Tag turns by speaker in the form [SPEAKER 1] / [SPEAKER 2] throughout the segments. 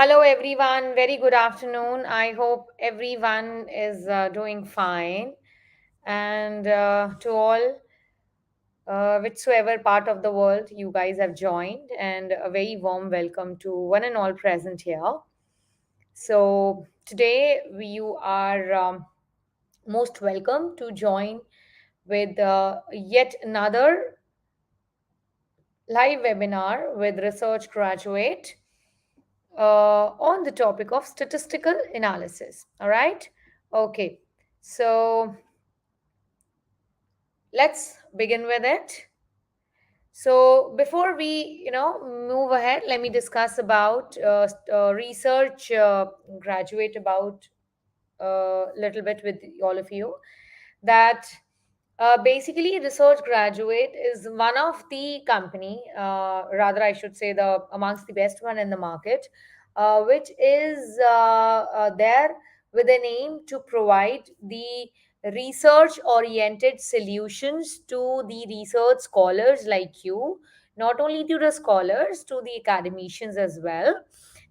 [SPEAKER 1] Hello, everyone. Very good afternoon. I hope everyone is doing fine. And to all, whichsoever part of the world you guys have joined, and a very warm welcome to one and all present here. So, today you are most welcome to join with yet another live webinar with research graduate on the topic of statistical analysis. All right. Okay. So let's begin with it. So before we, move ahead, let me discuss about research graduate about a little bit with all of you that basically research graduate is one of the company rather I should say the amongst the best one in the market which is there with an aim to provide the research oriented solutions to the research scholars like you, not only to the scholars, to the academicians as well.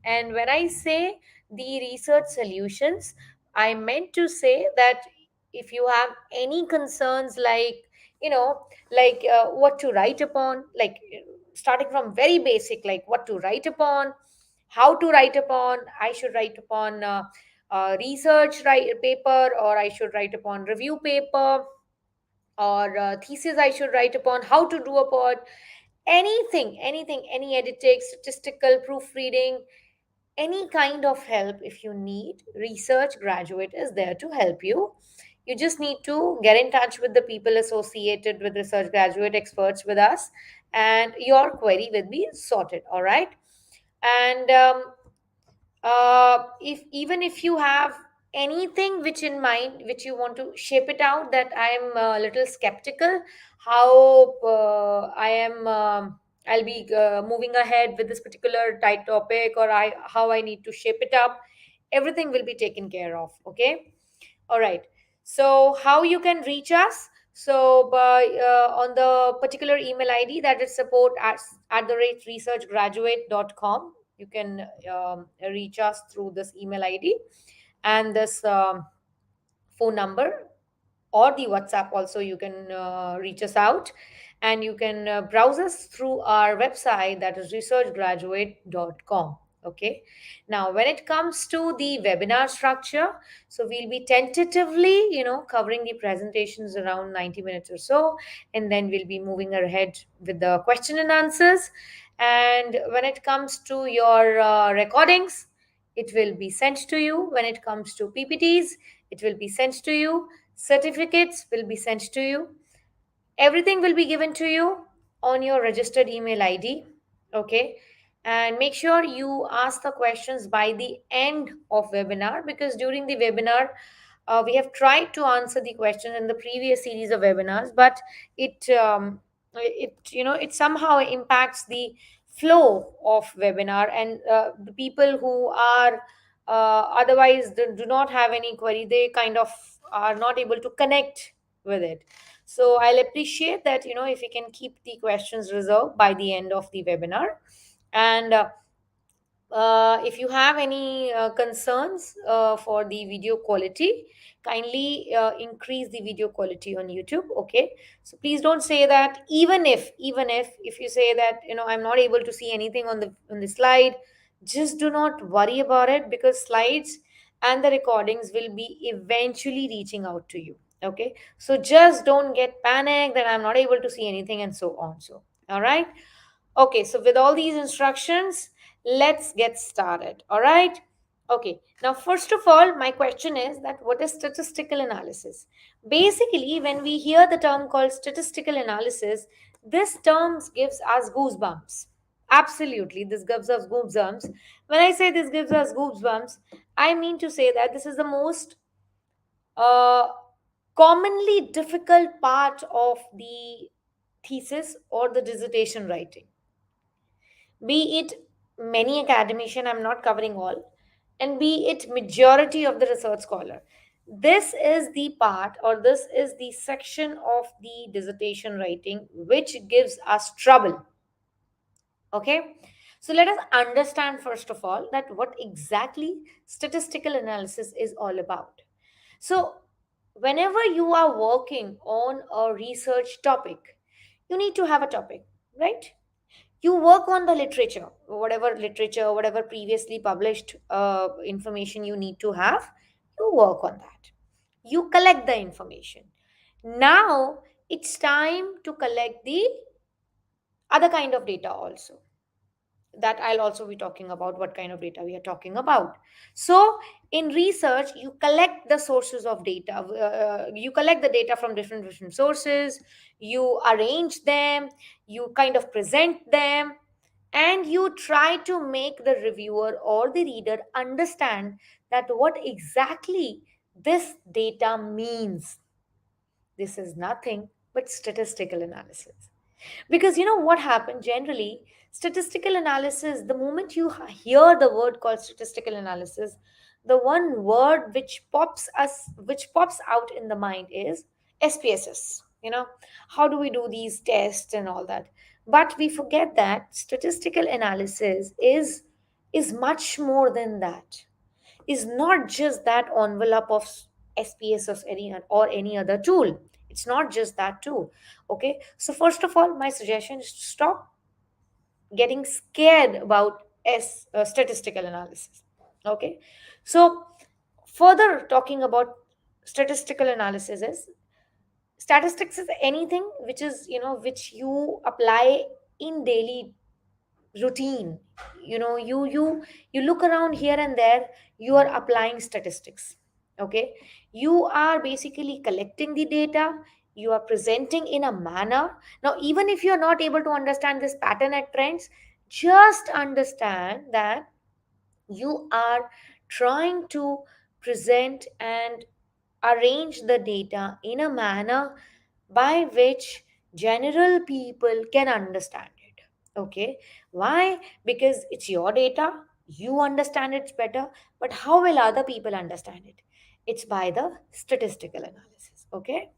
[SPEAKER 1] And when I say the research solutions, I meant to say that if you have any concerns like you know what to write upon, like starting from very basic, like what to write upon, how to write upon, I should write upon research write paper, or I should write upon review paper, or thesis I should write upon, how to do upon anything, any editing, statistical proofreading, any kind of help. If you need, research graduate is there to help you. You just need to get in touch with the people associated with research graduate experts with us, and your query will be sorted. All right. And if even if you have anything which in mind which you want to shape it out, that I am a little skeptical how I am I'll be moving ahead with this particular type topic, or I how I need to shape it up, everything will be taken care of. Okay. All right. So how you can reach us? So by on the particular email ID, that is support at the rate researchgraduate.com, you can reach us through this email ID and this phone number, or the WhatsApp also. You can reach us out, and you can browse us through our website, that is researchgraduate.com. Okay. Now, when it comes to the webinar structure, so we'll be tentatively, covering the presentations around 90 minutes or so, and then we'll be moving ahead with the question and answers. And when it comes to your recordings, it will be sent to you. When it comes to PPTs, it will be sent to you. Certificates will be sent to you. Everything will be given to you on your registered email ID. Okay. And make sure you ask the questions by the end of webinar, because during the webinar we have tried to answer the question in the previous series of webinars, but it somehow impacts the flow of webinar, and the people who are otherwise do not have any query, they kind of are not able to connect with it. So I'll appreciate that, if you can keep the questions reserved by the end of the webinar. And if you have any concerns for the video quality, kindly increase the video quality on YouTube. Okay. So please don't say that, even if you say that, I'm not able to see anything on the slide, just do not worry about it, because slides and the recordings will be eventually reaching out to you. Okay. So just don't get panicked that I'm not able to see anything and so on. So all right. Okay, so with all these instructions, let's get started. All right. Okay. Now, first of all, my question is that what is statistical analysis? Basically, when we hear the term called statistical analysis, this term gives us goosebumps. Absolutely, this gives us goosebumps. When I say this gives us goosebumps, I mean to say that this is the most uh, commonly difficult part of the thesis or the dissertation writing, be it many academician, I'm not covering all, and be it majority of the research scholar, this is the part, or this is the section of the dissertation writing which gives us trouble. Okay. So let us understand first of all that what exactly statistical analysis is all about. So whenever you are working on a research topic, you need to have a topic, right? You work on the literature, whatever previously published information you need to have, you work on that. You collect the information. Now it's time to collect the other kind of data also, that I'll also be talking about what kind of data we are talking about. So, in research, you collect the sources of data. You collect the data from different sources. You arrange them. You kind of present them, and you try to make the reviewer or the reader understand that what exactly this data means. This is nothing but statistical analysis. Because you know what happened generally, statistical analysis, the moment you hear the word called statistical analysis, the one word which pops out in the mind is SPSS. How do we do these tests and all that? But we forget that statistical analysis is much more than that. Is not just that envelope of SPS or any other tool. It's not just that too. Okay, so first of all, my suggestion is to stop getting scared about statistical analysis. Okay, so further talking about statistical analysis is statistics is anything which is which you apply in daily routine. You look around here and there, you are applying statistics. Okay, you are basically collecting the data, you are presenting in a manner. Now even if you are not able to understand this pattern and trends, just understand that you are trying to present and arrange the data in a manner by which general people can understand it. Okay, why? Because it's your data, you understand it better, but how will other people understand it? It's by the statistical analysis. Okay,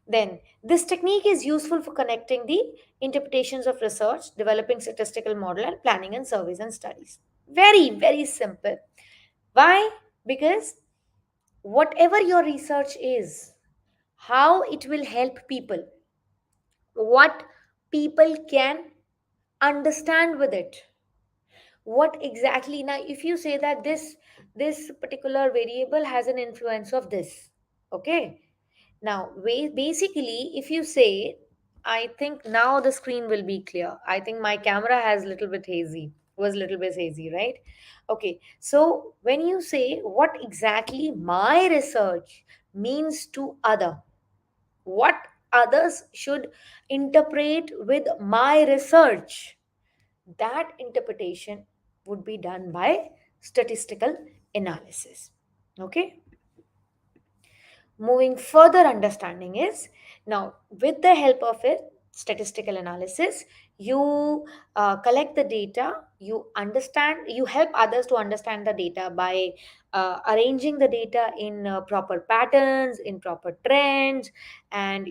[SPEAKER 1] then this technique is useful for connecting the interpretations of research, developing statistical model, and planning and surveys and studies. Very very simple. Why? Because whatever your research is, how it will help people, what people can understand with it, what exactly. Now if you say that this particular variable has an influence of this, okay, now basically if you say, I think now the screen will be clear. I think my camera has little bit hazy, was little bit hazy, right? Okay, so when you say what exactly my research means to other, what others should interpret with my research, that interpretation would be done by statistical analysis. Okay, moving further understanding is, now with the help of it statistical analysis, you collect the data, you understand, you help others to understand the data by arranging the data in proper patterns, in proper trends, and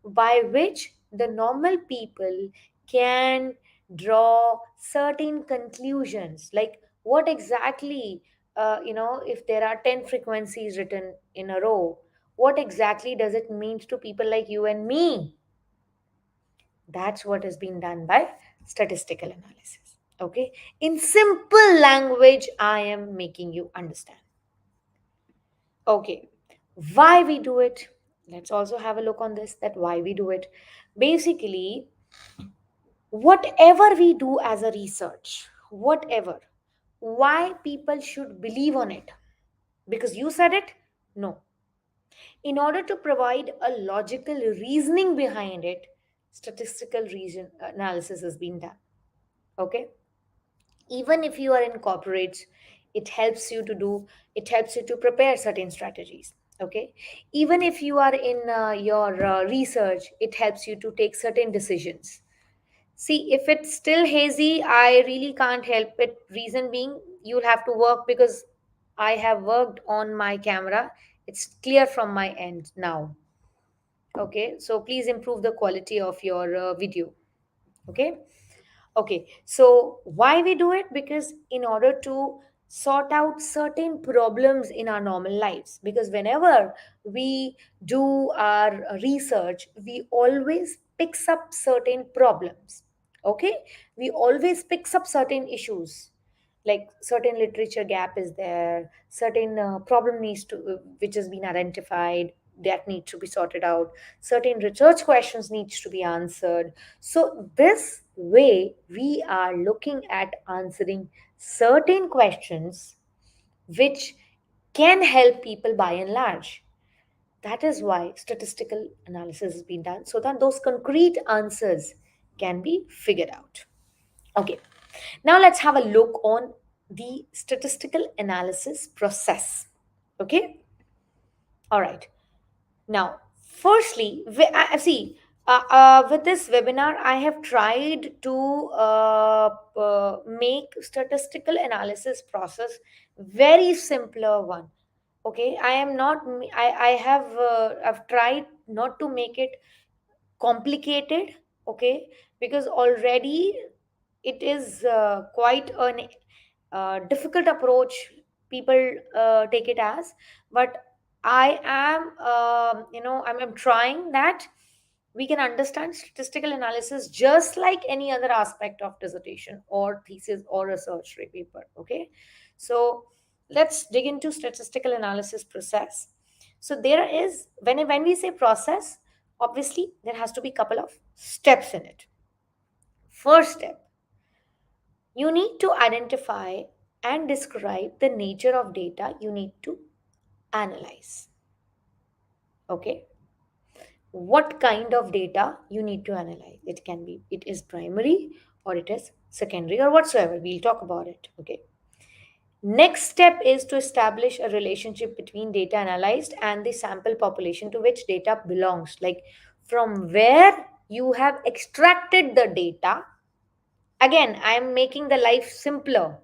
[SPEAKER 1] by which the normal people can draw certain conclusions, like what exactly, if there are 10 frequencies written in a row, what exactly does it mean to people like you and me? That's what has been done by statistical analysis. Okay, in simple language I am making you understand. Okay, why we do it? Let's also have a look on this, that why we do it. Basically, whatever we do as a research, whatever, why people should believe on it? Because you said it? No. In order to provide a logical reasoning behind it, statistical reason analysis has been done. Okay, even if you are in corporates, it helps you to do, it helps you to prepare certain strategies. Okay, even if you are in your research, it helps you to take certain decisions. See, if it's still hazy, I really can't help it. Reason being, you'll have to work, because I have worked on my camera. It's clear from my end now. Okay, so please improve the quality of your video. Okay, Okay, so why we do it? Because in order to sort out certain problems in our normal lives, because whenever we do our research, we always picks up certain problems. Okay, we always picks up certain issues, like certain literature gap is there, certain problem needs to which has been identified, that needs to be sorted out, certain research questions needs to be answered. So this way we are looking at answering certain questions which can help people by and large. That is why statistical analysis has been done, so that those concrete answers can be figured out. Okay, now let's have a look on the statistical analysis process. Okay, all right. Now, firstly, see, with this webinar, I have tried to make statistical analysis process very simpler one. Okay, I am not. I have. I've tried not to make it complicated. Okay, because already it is quite an difficult approach people take it as. But I am I'm trying that we can understand statistical analysis just like any other aspect of dissertation or thesis or research paper. Okay, so let's dig into statistical analysis process. So there is, when we say process, obviously there has to be couple of steps in it. First step, you need to identify and describe the nature of data you need to analyze. Okay, what kind of data you need to analyze? It can be, it is primary or it is secondary or whatsoever, we'll talk about it. Okay, next step is to establish a relationship between data analyzed and the sample population to which data belongs, like from where you have extracted the data. Again, I am making the life simpler.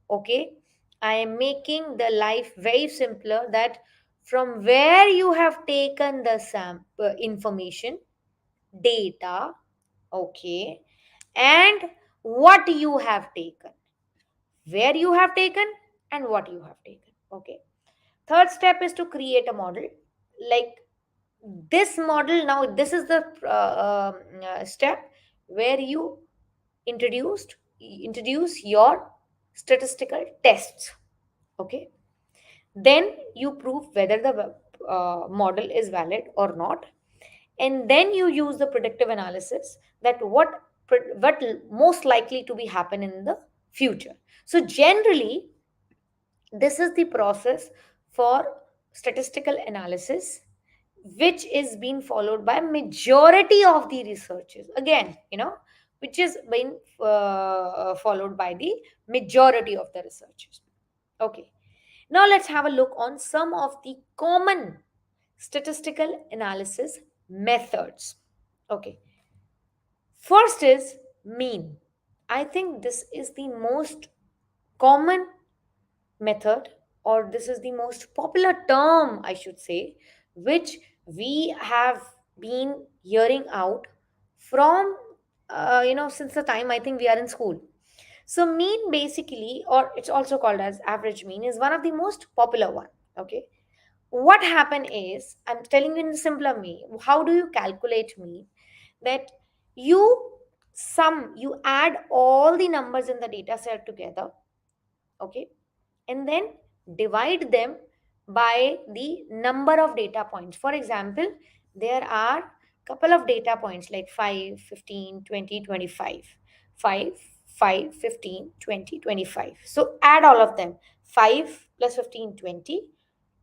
[SPEAKER 1] Okay, I am making the life very simpler, that from where you have taken the sample information, data. Okay, and what you have taken, where you have taken, and what you have taken. Okay, third step is to create a model. Like this model, now this is the step where you introduce your statistical tests. Okay, then you prove whether the model is valid or not, and then you use the predictive analysis, that what most likely to be happen in the future. So generally this is the process for statistical analysis, which is being followed by majority of the researchers. Again, which is being followed by the majority of the researchers. Okay, now let's have a look on some of the common statistical analysis methods. Okay, first is mean. I think this is the most common method, or this is the most popular term, I should say, which we have been hearing out from since the time I think we are in school. So mean basically, or it's also called as average mean, is one of the most popular one. Okay, what happen is, I'm telling you in simpler me, how do you calculate mean? That you you add all the numbers in the data set together. Okay, and then divide them by the number of data points. For example, there are couple of data points like 5, 15, 20, 25. 5, 5, 15, 20, 25. So add all of them. 5 plus 15, 20.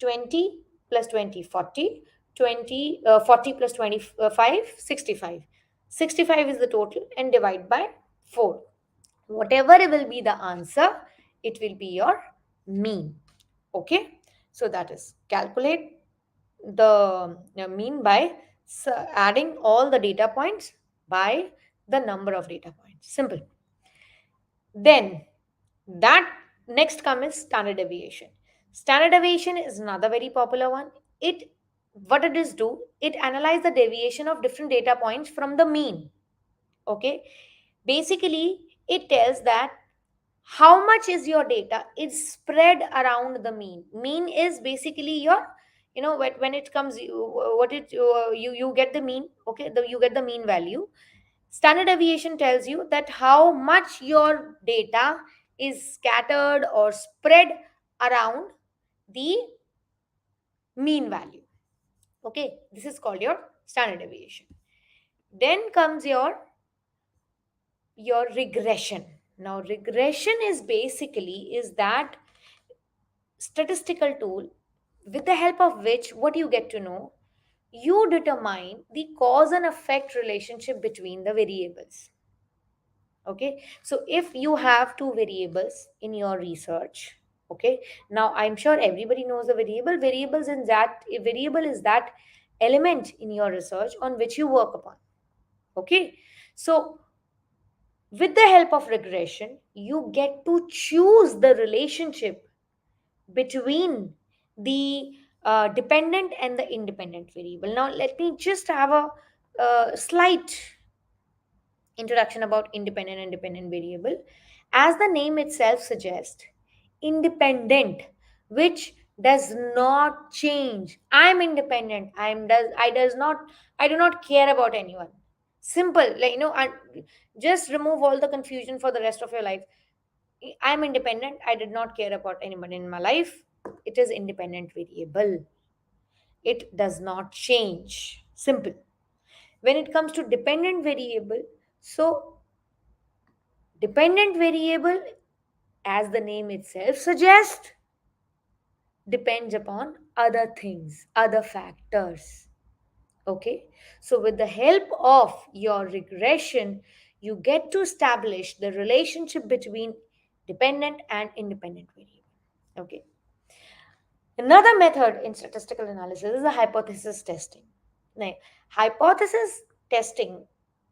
[SPEAKER 1] 20 plus 20, 40. 40 plus 25, 65. 65 is the total, and divide by 4. Whatever will be the answer, it will be your mean. Okay, so that is calculate the mean by adding all the data points by the number of data points. Simple. Then that next comes standard deviation. Standard deviation is another very popular one. It, what it is do, it analyze the deviation of different data points from the mean. Okay, basically It tells that how much is your data is spread around the mean is basically your, when it comes, what it you get the mean. Okay, you get the mean value. Standard deviation tells you that how much your data is scattered or spread around the mean value. Okay, this is called your standard deviation. Then comes your regression. Now regression is basically is that statistical tool with the help of which what you get to know, you determine the cause and effect relationship between the variables. Okay, so if you have two variables in your research, okay, now I'm sure everybody knows the variables in that a variable is that element in your research on which you work upon. Okay, so with the help of regression you get to choose the relationship between the dependent and the independent variable. Now let me just have a slight introduction about independent and dependent variable. As the name itself suggests, independent, which does not change. I'm independent. I do not care about anyone. Simple, like, just remove all the confusion for the rest of your life. I'm independent. I did not care about anyone in my life. It is independent variable. It does not change. Simple. When it comes to dependent variable, so dependent variable, as the name itself suggests, depends upon other things, other factors. Okay, so with the help of your regression, you get to establish the relationship between dependent and independent variable. Okay, another method in statistical analysis is the hypothesis testing. Now, hypothesis testing,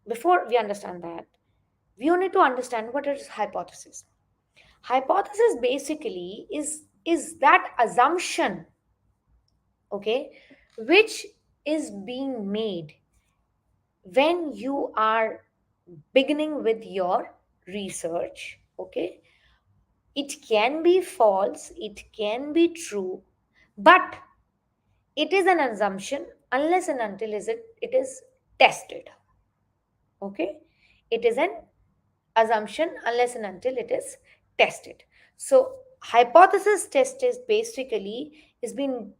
[SPEAKER 1] before we understand that, we need to understand what is hypothesis. Hypothesis basically is that assumption, okay, which is being made when you are beginning with your research. Okay, it can be false, it can be true, but it is an assumption unless and until it is tested. Okay, it is an assumption unless and until it is tested. So hypothesis test is basically is been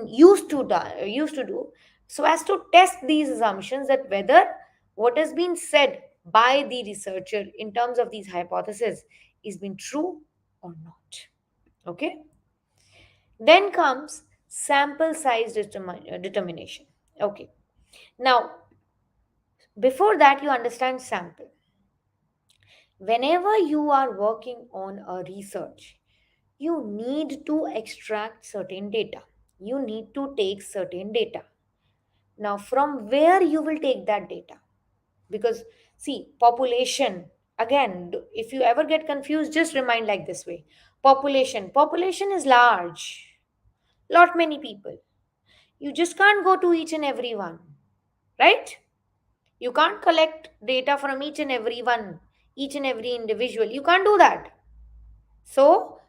[SPEAKER 1] used to do so as to test these assumptions, that whether what has been said by the researcher in terms of these hypotheses is been true or not. Okay, then comes sample size determination. Okay, now before that you understand sample. Whenever you are working on a research, you need to extract certain data. You need to take certain data. Now, from where you will take that data? Because, see, population, again, if you ever get confused, just remind like this way. Population is large, lot many people. You just can't go to each and every one, right? You can't collect data from each and every one, each and every individual. You can't do that. So,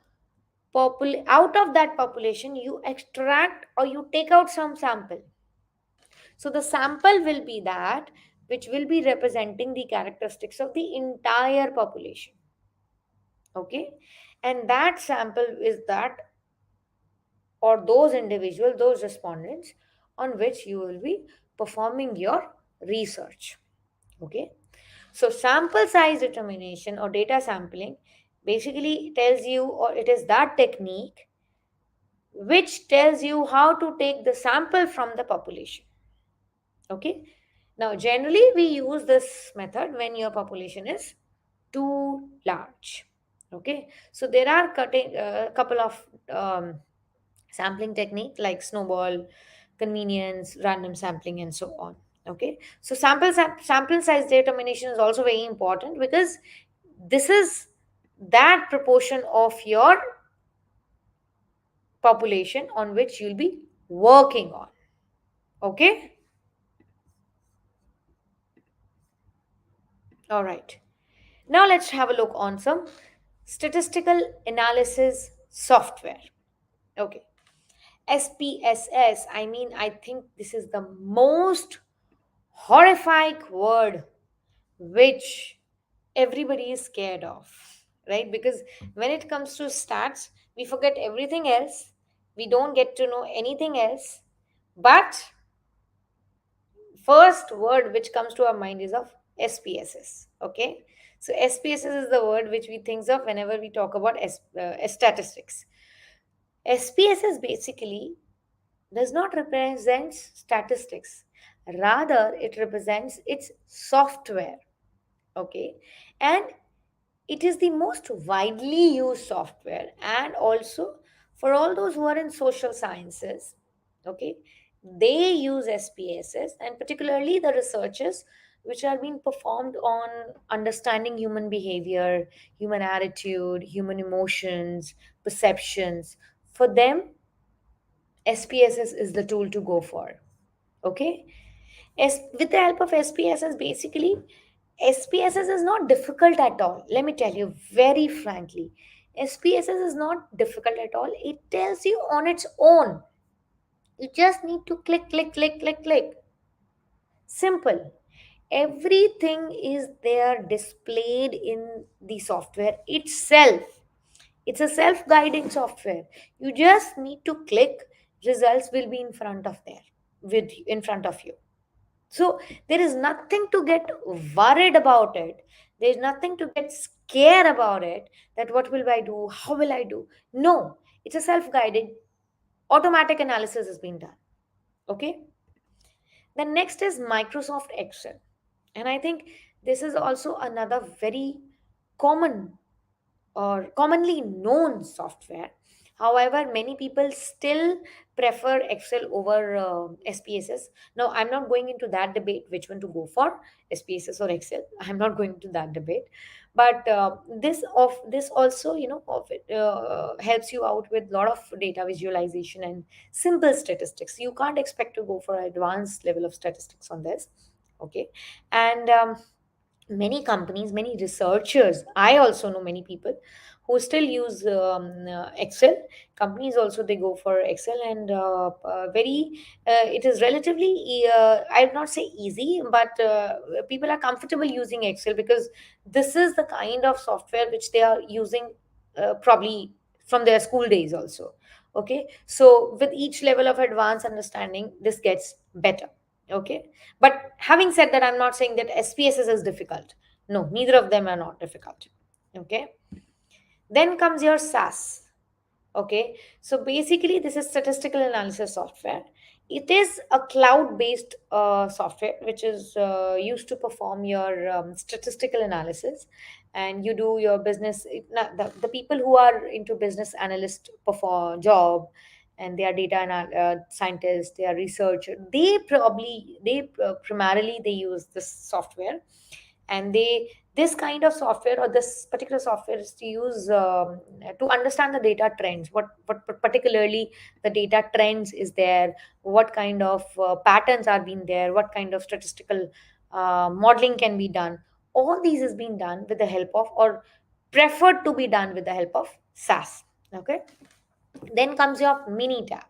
[SPEAKER 1] out of that population, you extract or you take out some sample. So, the sample will be that which will be representing the characteristics of the entire population. Okay, and that sample is that, or those individuals, those respondents on which you will be performing your research. Okay, so sample size determination or data sampling basically tells you, or it is that technique which tells you how to take the sample from the population. Okay, now generally we use this method when your population is too large. Okay, so there are a couple of sampling technique like snowball, convenience, random sampling, and so on. Okay, so sample size determination is also very important because this is that proportion of your population on which you'll be working on. Okay, all right. Now let's have a look on some statistical analysis software. Okay. SPSS, I mean, I think this is the most horrifying word which everybody is scared of, right? Because when it comes to stats, we forget everything else, we don't get to know anything else. But first word which comes to our mind is of SPSS. Okay, so SPSS is the word which we think of whenever we talk about statistics. SPSS basically does not represent statistics, rather it represents its software. Okay, and it is the most widely used software, and also for all those who are in social sciences, okay, they use SPSS, and particularly the researches which are being performed on understanding human behavior, human attitude, human emotions, perceptions. For them, SPSS is the tool to go for. Okay, with the help of SPSS, basically, SPSS is not difficult at all. Let me tell you very frankly, SPSS is not difficult at all. It tells you on its own. You just need to click, click, click, click, click. Simple. Everything is there displayed in the software itself. It's a self-guiding software. You just need to click, results will be in front of there, with in front of you. So there is nothing to get worried about it. There's nothing to get scared about it, that what will I do? How will I do? No, it's a self-guided automatic analysis has been done. Okay. Then next is Microsoft Excel. And I think this is also another very common or commonly known software. However, many people still prefer Excel over SPSS. Now, I'm not going into that debate which one to go for, SPSS or Excel. I'm not going into that debate. But this also, of it helps you out with a lot of data visualization and simple statistics. You can't expect to go for advanced level of statistics on this. Okay, and many companies, many researchers, I also know many people who still use Excel. Companies also, they go for Excel, and very it is relatively I would not say easy, but people are comfortable using Excel because this is the kind of software which they are using probably from their school days also. Okay, so with each level of advanced understanding, this gets better. Okay, but having said that, I'm not saying that SPSS is difficult. No, neither of them are not difficult. Okay. Then comes your SAS. Okay. So basically, this is statistical analysis software. It is a cloud based software which is used to perform your statistical analysis. And you do your business. The people who are into business analyst perform job, and they are data scientists, they are researchers, they primarily they use this software. And this kind of software, or this particular software, is to use to understand the data trends, what particularly the data trends is there, what kind of patterns are being there, what kind of statistical modeling can be done. All these is being done with the help of, or preferred to be done with the help of SAS. Okay, then comes your Minitab.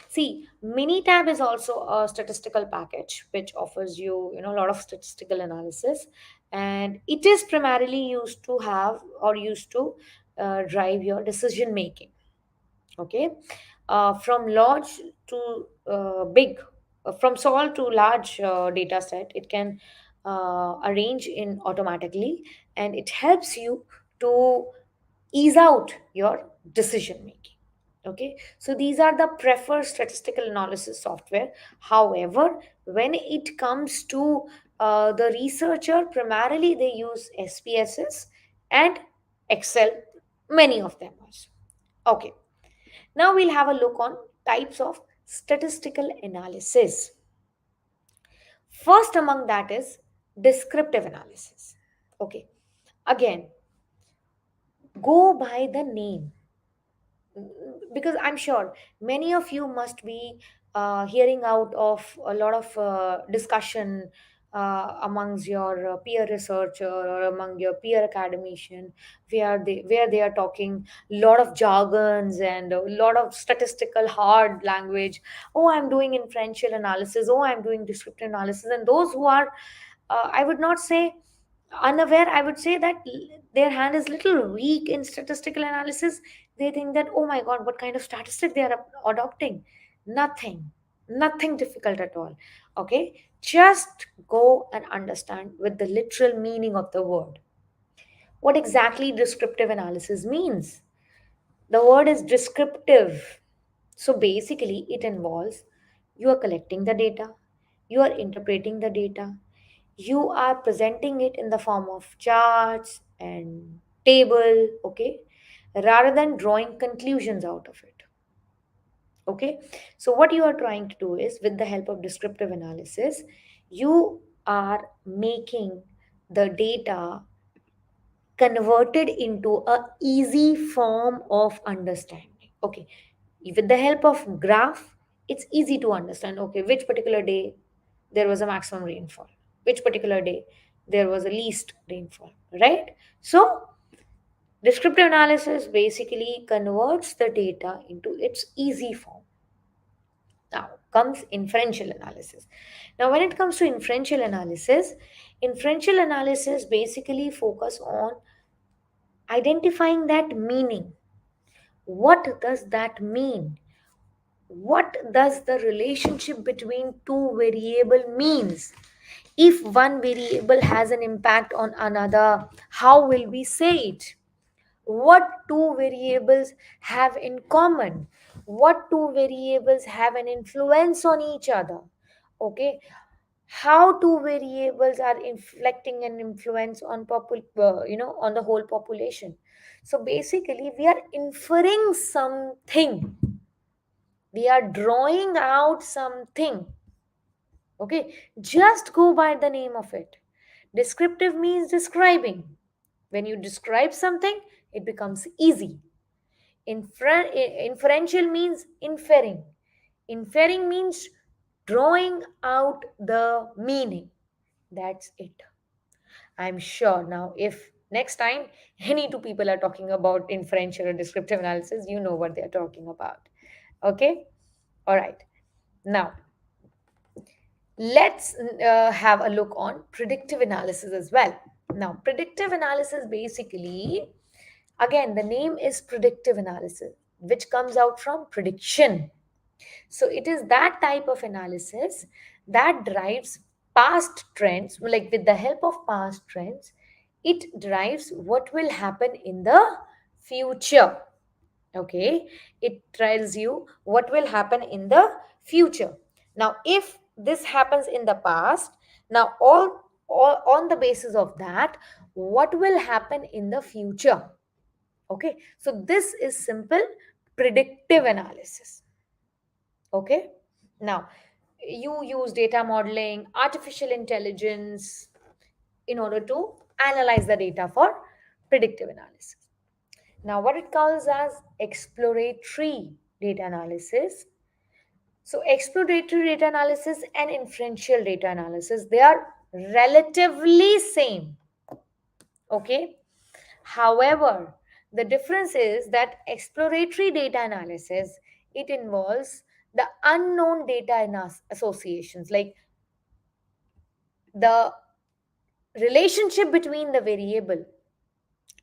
[SPEAKER 1] See, Minitab is also a statistical package which offers you, a lot of statistical analysis, and it is primarily used to have, or used to drive your decision making. Okay, from large to big, from small to large data set, it can arrange in automatically, and it helps you to ease out your decision making. Okay, so these are the preferred statistical analysis software. However, when it comes to the researcher, primarily they use SPSS and Excel, many of them also. Okay, now we'll have a look on types of statistical analysis. First among that is descriptive analysis. Okay, again, go by the name, because I'm sure many of you must be hearing out of a lot of discussion amongst your peer researcher or among your peer academician, where they are talking lot of jargons and a lot of statistical hard language. Oh, I'm doing inferential analysis. Oh, I'm doing descriptive analysis. And those who are, I would not say unaware, I would say that their hand is little weak in statistical analysis. They think that, oh my god, what kind of statistic they are adopting. Nothing, nothing difficult at all. Okay, just go and understand with the literal meaning of the word what exactly descriptive analysis means. The word is descriptive. So basically, it involves you are collecting the data, you are interpreting the data, you are presenting it in the form of charts and table, okay, rather than drawing conclusions out of it. Okay, so what you are trying to do is with the help of descriptive analysis, you are making the data converted into a easy form of understanding. Okay, with the help of graph, it's easy to understand, okay, which particular day there was a maximum rainfall, which particular day there was a least rainfall, right? So descriptive analysis basically converts the data into its easy form. Now comes inferential analysis. Now when it comes to inferential analysis basically focus on identifying that meaning. What does that mean? What does the relationship between two variable means? If one variable has an impact on another, how will we say it? What two variables have in common? What two variables have an influence on each other? Okay, how two variables are inflecting an influence on on the whole population. So basically we are inferring something, we are drawing out something. Okay, just go by the name of it. Descriptive means describing. When you describe something, it becomes easy. Inferential means inferring. Inferring means drawing out the meaning. That's it. I'm sure now, if next time any two people are talking about inferential or descriptive analysis, you know what they're talking about. Okay? All right. Now, let's have a look on predictive analysis as well. Now, predictive analysis basically, again, the name is predictive analysis, which comes out from prediction. So, it is that type of analysis that drives past trends, like with the help of past trends, it drives what will happen in the future. Okay, it tells you what will happen in the future. Now if this happens in the past, now all on the basis of that, what will happen in the future? Okay, so this is simple predictive analysis. Okay, now you use data modeling, artificial intelligence in order to analyze the data for predictive analysis. Now, what it calls as exploratory data analysis. So, exploratory data analysis and inferential data analysis, they are relatively same. Okay. However, the difference is that exploratory data analysis, it involves the unknown data in associations, like the relationship between the variable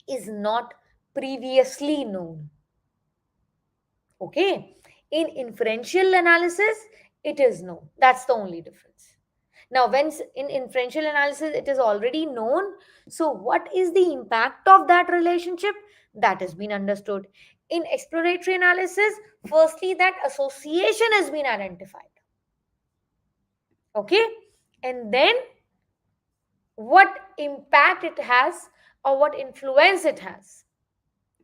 [SPEAKER 1] is not previously known. Okay. In inferential analysis, it is known. That's the only difference. Now, when in inferential analysis, it is already known. So, what is the impact of that relationship? That has been understood. In exploratory analysis, firstly, that association has been identified. Okay. And then what impact it has or what influence it has.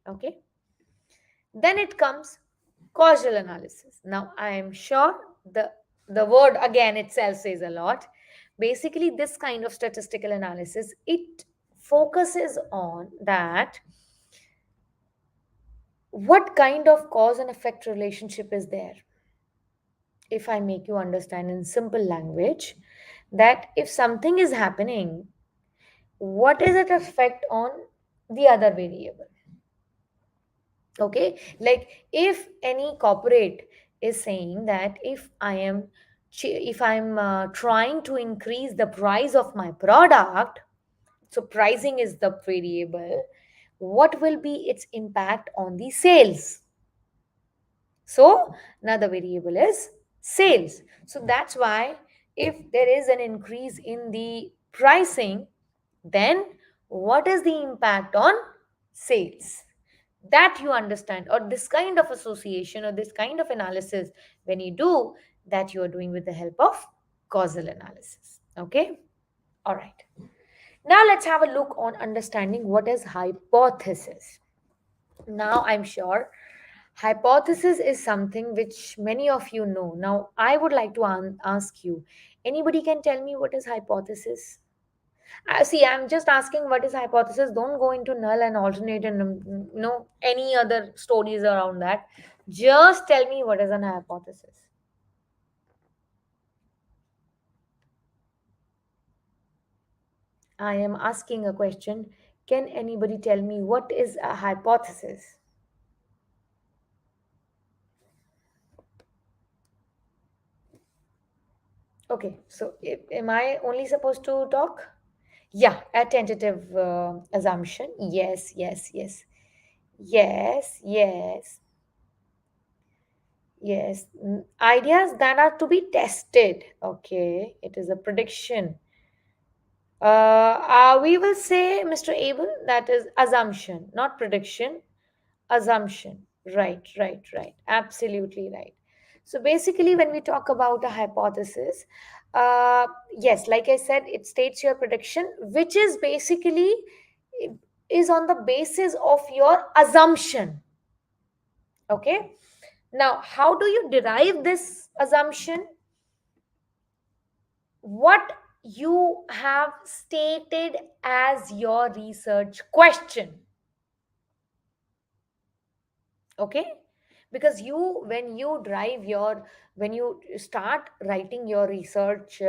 [SPEAKER 1] Okay. Then it comes causal analysis. Now, I am sure the word again itself says a lot. Basically, this kind of statistical analysis, it focuses on that what kind of cause and effect relationship is there. If I make you understand in simple language, that if something is happening, what is its effect on the other variable? Okay, like if any corporate is saying that if I'm trying to increase the price of my product, so pricing is the variable, what will be its impact on the sales? So another variable is sales. So that's why if there is an increase in the pricing, then what is the impact on sales? That you understand, or this kind of association or this kind of analysis, when you do that, you are doing with the help of causal analysis. Okay, all right. Now let's have a look on understanding what is hypothesis. Now I'm sure hypothesis is something which many of you know. Now I would like to ask you, anybody can tell me what is hypothesis? See, I'm just asking what is hypothesis. Don't go into null and alternate and any other stories around that. Just tell me what is an hypothesis. I am asking a question. Can anybody tell me what is a hypothesis? Okay, so am I only supposed to talk? Yeah, a tentative assumption. Yes, yes, yes. Yes, yes, yes. Ideas that are to be tested. Okay, it is a prediction. We will say, Mr. Abel, that is assumption, not prediction. Assumption. Right, right, right. Absolutely right. So basically, when we talk about a hypothesis, yes, like I said, it states your prediction, which is basically is on the basis of your assumption. Okay. Now, how do you derive this assumption? What you have stated as your research question. Okay, because when you start writing your research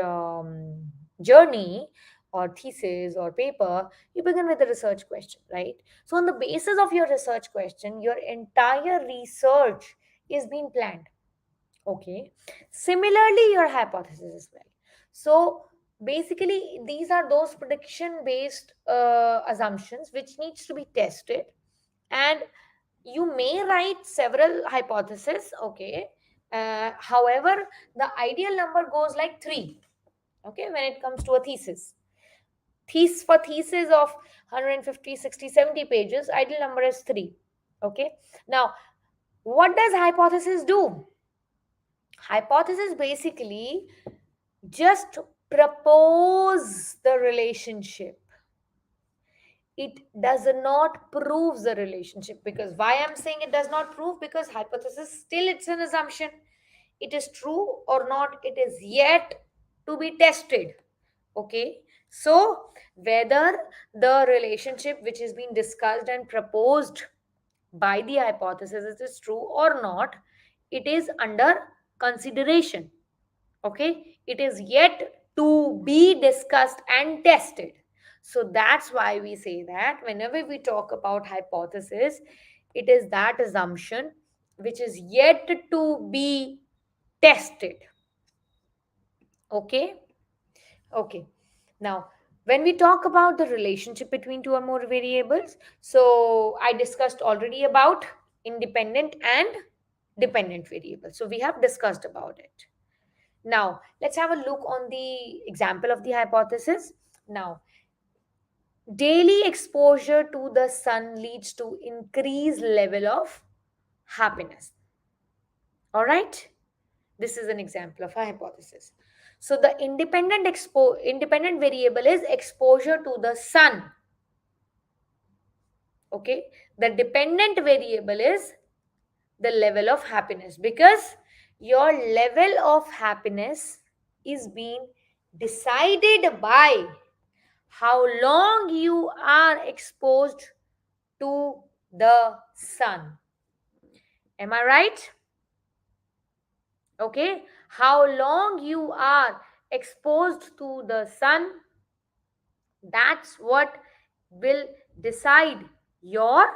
[SPEAKER 1] journey or thesis or paper, you begin with a research question, right? So on the basis of your research question, your entire research is being planned. Okay, similarly your hypothesis as well. So basically these are those prediction based assumptions which needs to be tested, and you may write several hypotheses. Okay, however, the ideal number goes like 3. Okay, when it comes to a thesis of 150, 60, 70 pages, ideal number is 3. Okay, now what does hypothesis do? Hypothesis basically just propose the relationship. It does not prove the relationship. Because why I'm saying it does not prove, because hypothesis still it's an assumption. It is true or not, it is yet to be tested. Okay, so whether the relationship which is being discussed and proposed by the hypothesis is true or not, it is under consideration. Okay, it is yet to be discussed and tested. So that's why we say that whenever we talk about hypothesis, it is that assumption which is yet to be tested. Okay, okay. Now when we talk about the relationship between two or more variables, so I discussed already about independent and dependent variables, so we have discussed about it. Now, let's have a look on the example of the hypothesis. Now, daily exposure to the sun leads to increased level of happiness. All right? This is an example of a hypothesis. So the independent variable is exposure to the sun. Okay? The dependent variable is the level of happiness, because your level of happiness is being decided by how long you are exposed to the sun. Am I right? Okay, how long you are exposed to the sun, that's what will decide your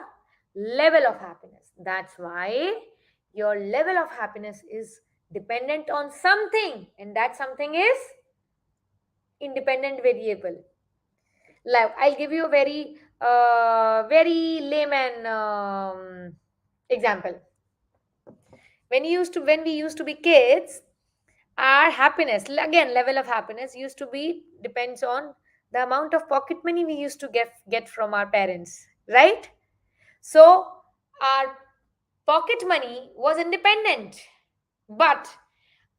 [SPEAKER 1] level of happiness. That's why your level of happiness is dependent on something, and that something is independent variable. Like, I'll give you a very layman example. When we used to be kids, our happiness, again, level of happiness used to be depends on the amount of pocket money we used to get from our parents, right? So our pocket money was independent, but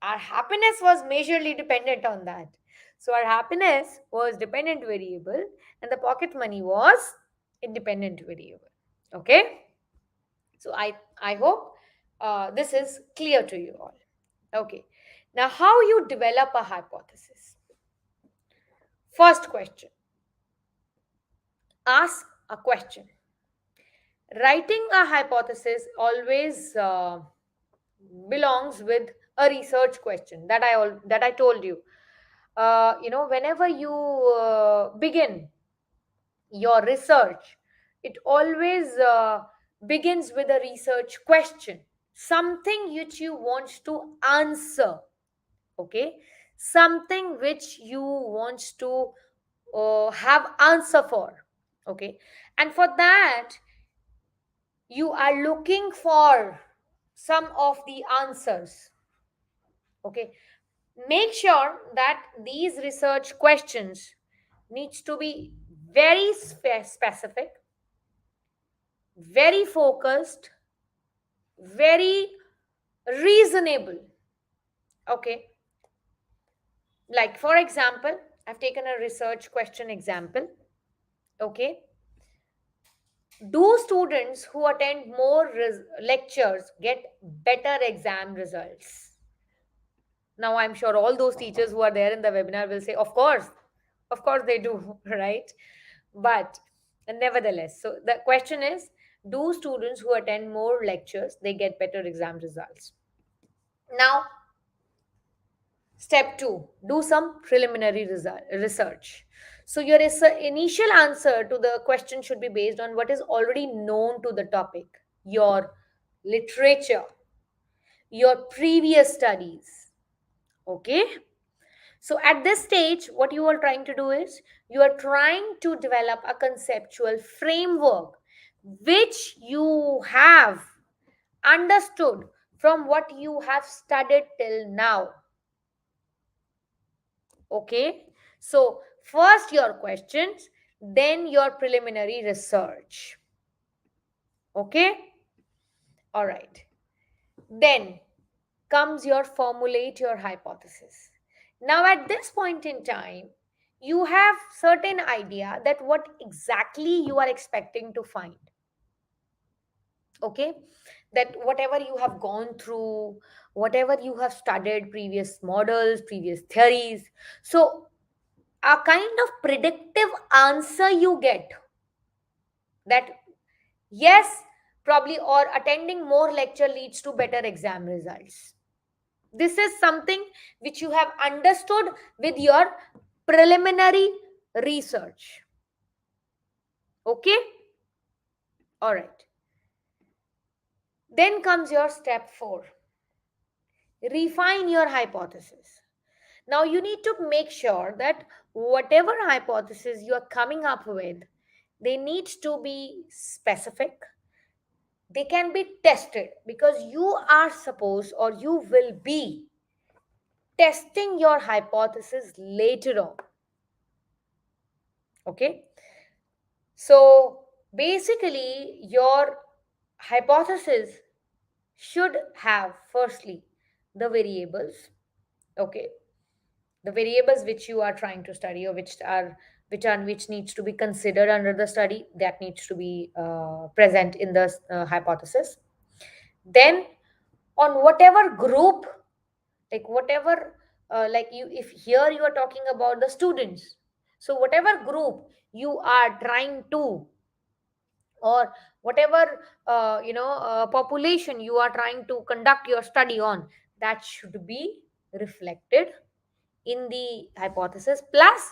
[SPEAKER 1] our happiness was majorly dependent on that. So our happiness was dependent variable, and the pocket money was independent variable. Okay, so I hope this is clear to you all. Okay, now how you develop a hypothesis. First question, ask a question. Writing a hypothesis always belongs with a research question that I told you. Whenever you begin your research, it always begins with a research question, something which you want to answer. Okay, something which you want to have answer for. Okay, and for that you are looking for some of the answers. Okay, make sure that these research questions needs to be very specific, very focused, very reasonable. Okay, like for example, I've taken a research question example. Okay, do students who attend more lectures get better exam results? Now I'm sure all those teachers who are there in the webinar will say, of course they do, right? But nevertheless, so the question is, do students who attend more lectures, they get better exam results? Now, step 2, do some preliminary research. So your initial answer to the question should be based on what is already known to the topic, your literature, your previous studies. Okay, so at this stage, what you are trying to do is you are trying to develop a conceptual framework which you have understood from what you have studied till now. Okay, so first your questions, then your preliminary research. Okay, all right. Then comes your formulate your hypothesis. Now, at this point in time, you have certain idea that what exactly you are expecting to find. Okay, that whatever you have gone through, whatever you have studied, previous models, previous theories, so a kind of predictive answer you get, that yes, probably, or attending more lecture leads to better exam results. This is something which you have understood with your preliminary research. Okay, all right. Then comes your step 4, refine your hypothesis. Now you need to make sure that whatever hypothesis you are coming up with, they need to be specific, they can be tested, because you are supposed, or you will be testing your hypothesis later on. Okay, so basically your hypothesis should have firstly the variables. Okay, the variables which you are trying to study, or which needs to be considered under the study, that needs to be present in the hypothesis. Then on whatever group, like whatever like you, if here you are talking about the students, so whatever group you are trying to, or whatever population you are trying to conduct your study on, that should be reflected in the hypothesis plus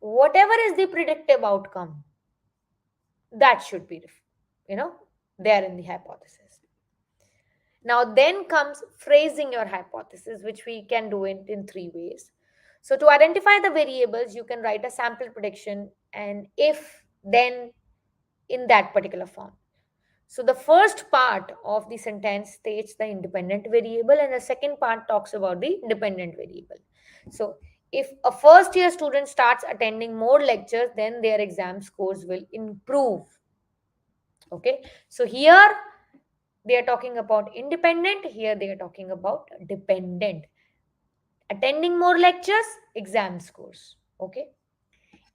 [SPEAKER 1] whatever is the predictive outcome, that should be you know there in the hypothesis. Now then comes phrasing your hypothesis, which we can do it in three ways. So to identify the variables, you can write a sample prediction and if then in that particular form. So the first part of the sentence states the independent variable and the second part talks about the dependent variable. So if a first year student starts attending more lectures, then their exam scores will improve. Okay, so here they are talking about independent, here they are talking about dependent. Attending more lectures, exam scores. Okay,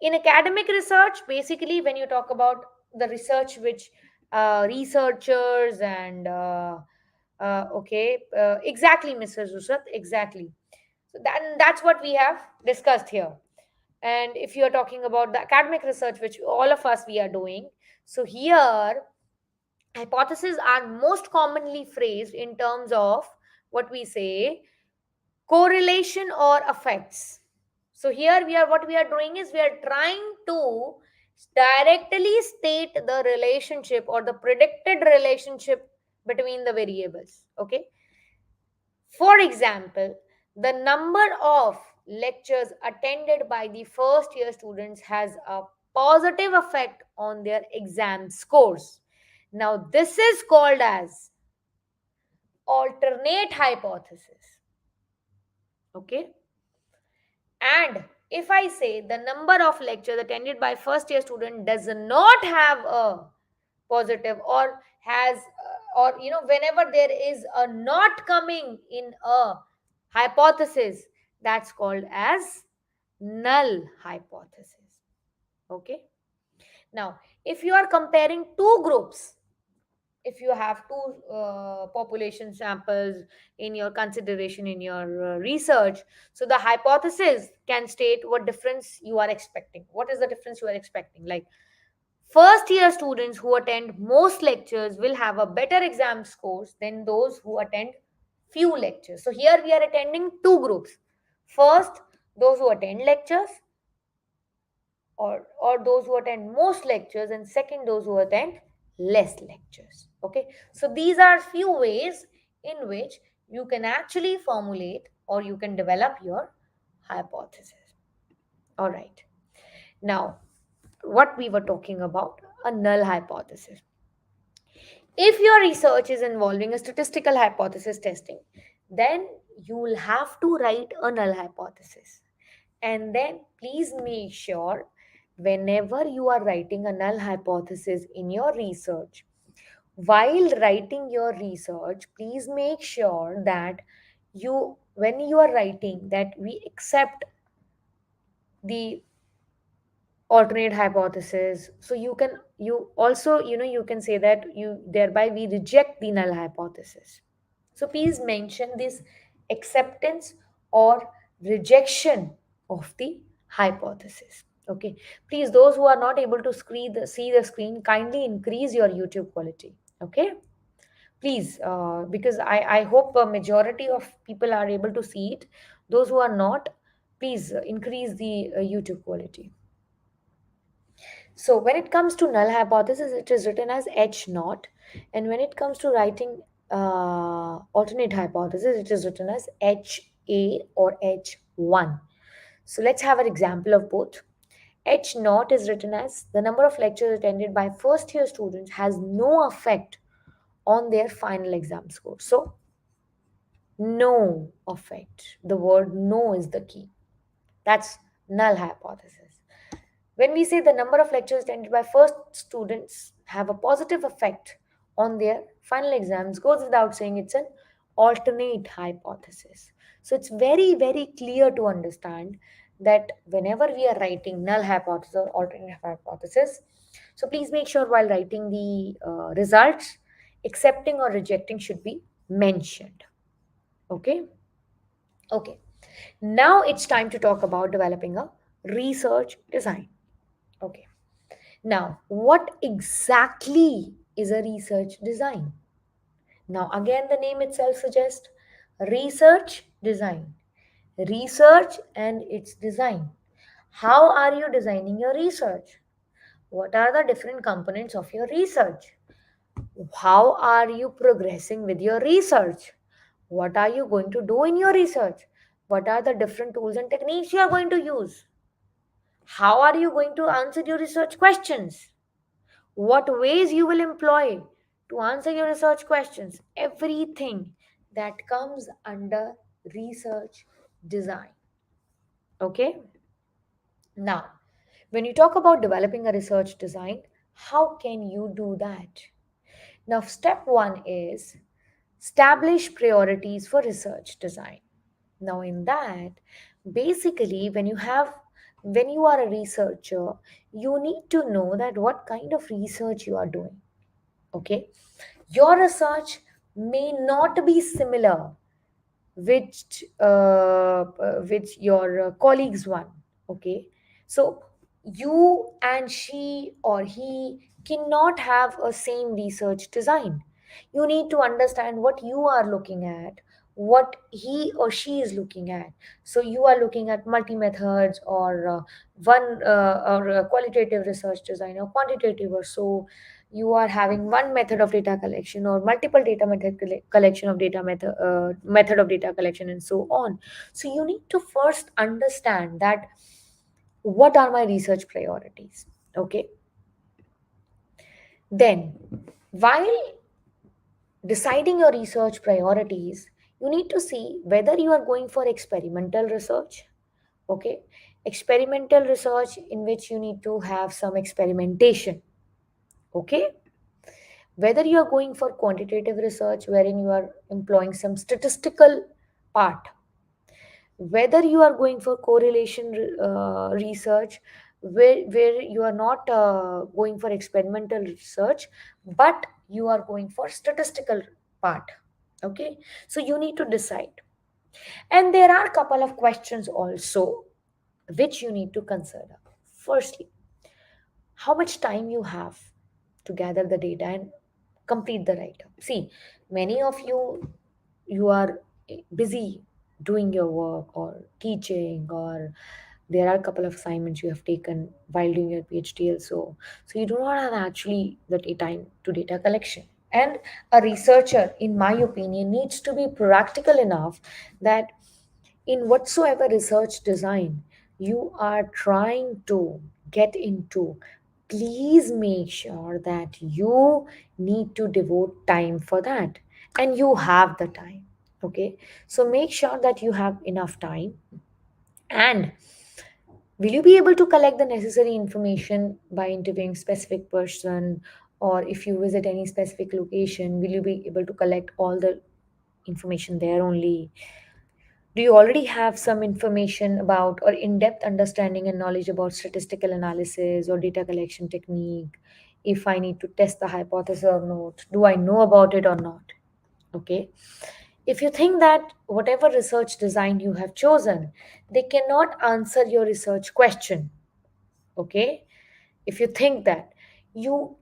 [SPEAKER 1] in academic research, basically when you talk about the research which researchers and exactly, Mr. Zusat, exactly. So that's what we have discussed here. And if you are talking about the academic research which all of us we are doing, so here hypotheses are most commonly phrased in terms of what we say correlation or effects. So here we are, what we are doing is we are trying to directly state the relationship or the predicted relationship between the variables. Okay, for example, the number of lectures attended by the first year students has a positive effect on their exam scores. Now this is called as alternate hypothesis. Okay, and if I say the number of lectures attended by first year student does not have a positive or has or whenever there is a not coming in a hypothesis, that's called as null hypothesis. Okay, now if you are comparing two groups, if you have two population samples in your consideration in your research, so the hypothesis can state what difference you are expecting. What is the difference you are expecting? Like first year students who attend most lectures will have a better exam scores than those who attend few lectures. So here we are attending two groups. First, those who attend lectures, or those who attend most lectures, and second, those who attend less lectures. Okay, so these are few ways in which you can actually formulate or you can develop your hypothesis. All right, now what we were talking about, a null hypothesis. If your research is involving a statistical hypothesis testing, then you will have to write a null hypothesis. And then please make sure whenever you are writing a null hypothesis in your research, while writing your research, please make sure that when you are writing, that we accept the alternate hypothesis. So you also you can say that you thereby we reject the null hypothesis. So please mention this acceptance or rejection of the hypothesis. Okay, please, those who are not able to see the screen, kindly increase your YouTube quality. Okay, please, because I hope a majority of people are able to see it. Those who are not, please increase the YouTube quality. So when it comes to null hypothesis, it is written as H naught, and when it comes to writing alternate hypothesis, it is written as HA or H1. So let's have an example of both. H naught is written as the number of lectures attended by first year students has no effect on their final exam score. So no effect. The word no is the key. That's null hypothesis. When we say the number of lectures attended by first students have a positive effect on their final exams, goes without saying it's an alternate hypothesis. So it's very, very clear to understand that whenever we are writing null hypothesis or alternate hypothesis, so please make sure while writing the results, accepting or rejecting should be mentioned. Okay. Okay. Now it's time to talk about developing a research design. Okay. Now, what exactly is a research design? Now, again, the name itself suggests research design. Research and its design. How are you designing your research? What are the different components of your research? How are you progressing with your research? What are you going to do in your research? What are the different tools and techniques you are going to use? How are you going to answer your research questions? What ways you will employ to answer your research questions? Everything that comes under research design. Okay? Now, when you talk about developing a research design, how can you do that? Now, step one is establish priorities for research design. Now, in that, basically, when you are a researcher, you need to know that what kind of research you are doing. Okay, your research may not be similar which your colleagues one. Okay, so you and she or he cannot have a same research design. You need to understand what you are looking at, what he or she is looking at. So you are looking at multi methods, or one or qualitative research design, or quantitative, or so you are having one method of data collection or multiple data method collection of data method of data collection, and so on. So you need to first understand that what are my research priorities. Okay, then while deciding your research priorities, you need to see whether you are going for experimental research. Okay, experimental research in which you need to have some experimentation. Okay, whether you are going for quantitative research wherein you are employing some statistical part, whether you are going for correlation research where you are not going for experimental research, but you are going for statistical part. Okay, so you need to decide. And there are a couple of questions also which you need to consider. Firstly, how much time you have to gather the data and complete the write-up. See, many of you are busy doing your work or teaching, or there are a couple of assignments you have taken while doing your PhD also. So you do not have actually the time to data collection. And a researcher, in my opinion, needs to be practical enough that in whatsoever research design you are trying to get into, please make sure that you need to devote time for that and you have the time. Okay, so make sure that you have enough time. And will you be able to collect the necessary information by interviewing specific person, or if you visit any specific location, will you be able to collect all the information there only? Do you already have some information about or in-depth understanding and knowledge about statistical analysis or data collection technique? If I need to test the hypothesis or not, do I know about it or not? Okay, if you think that whatever research design you have chosen, they cannot answer your research question. Okay, if you think that, you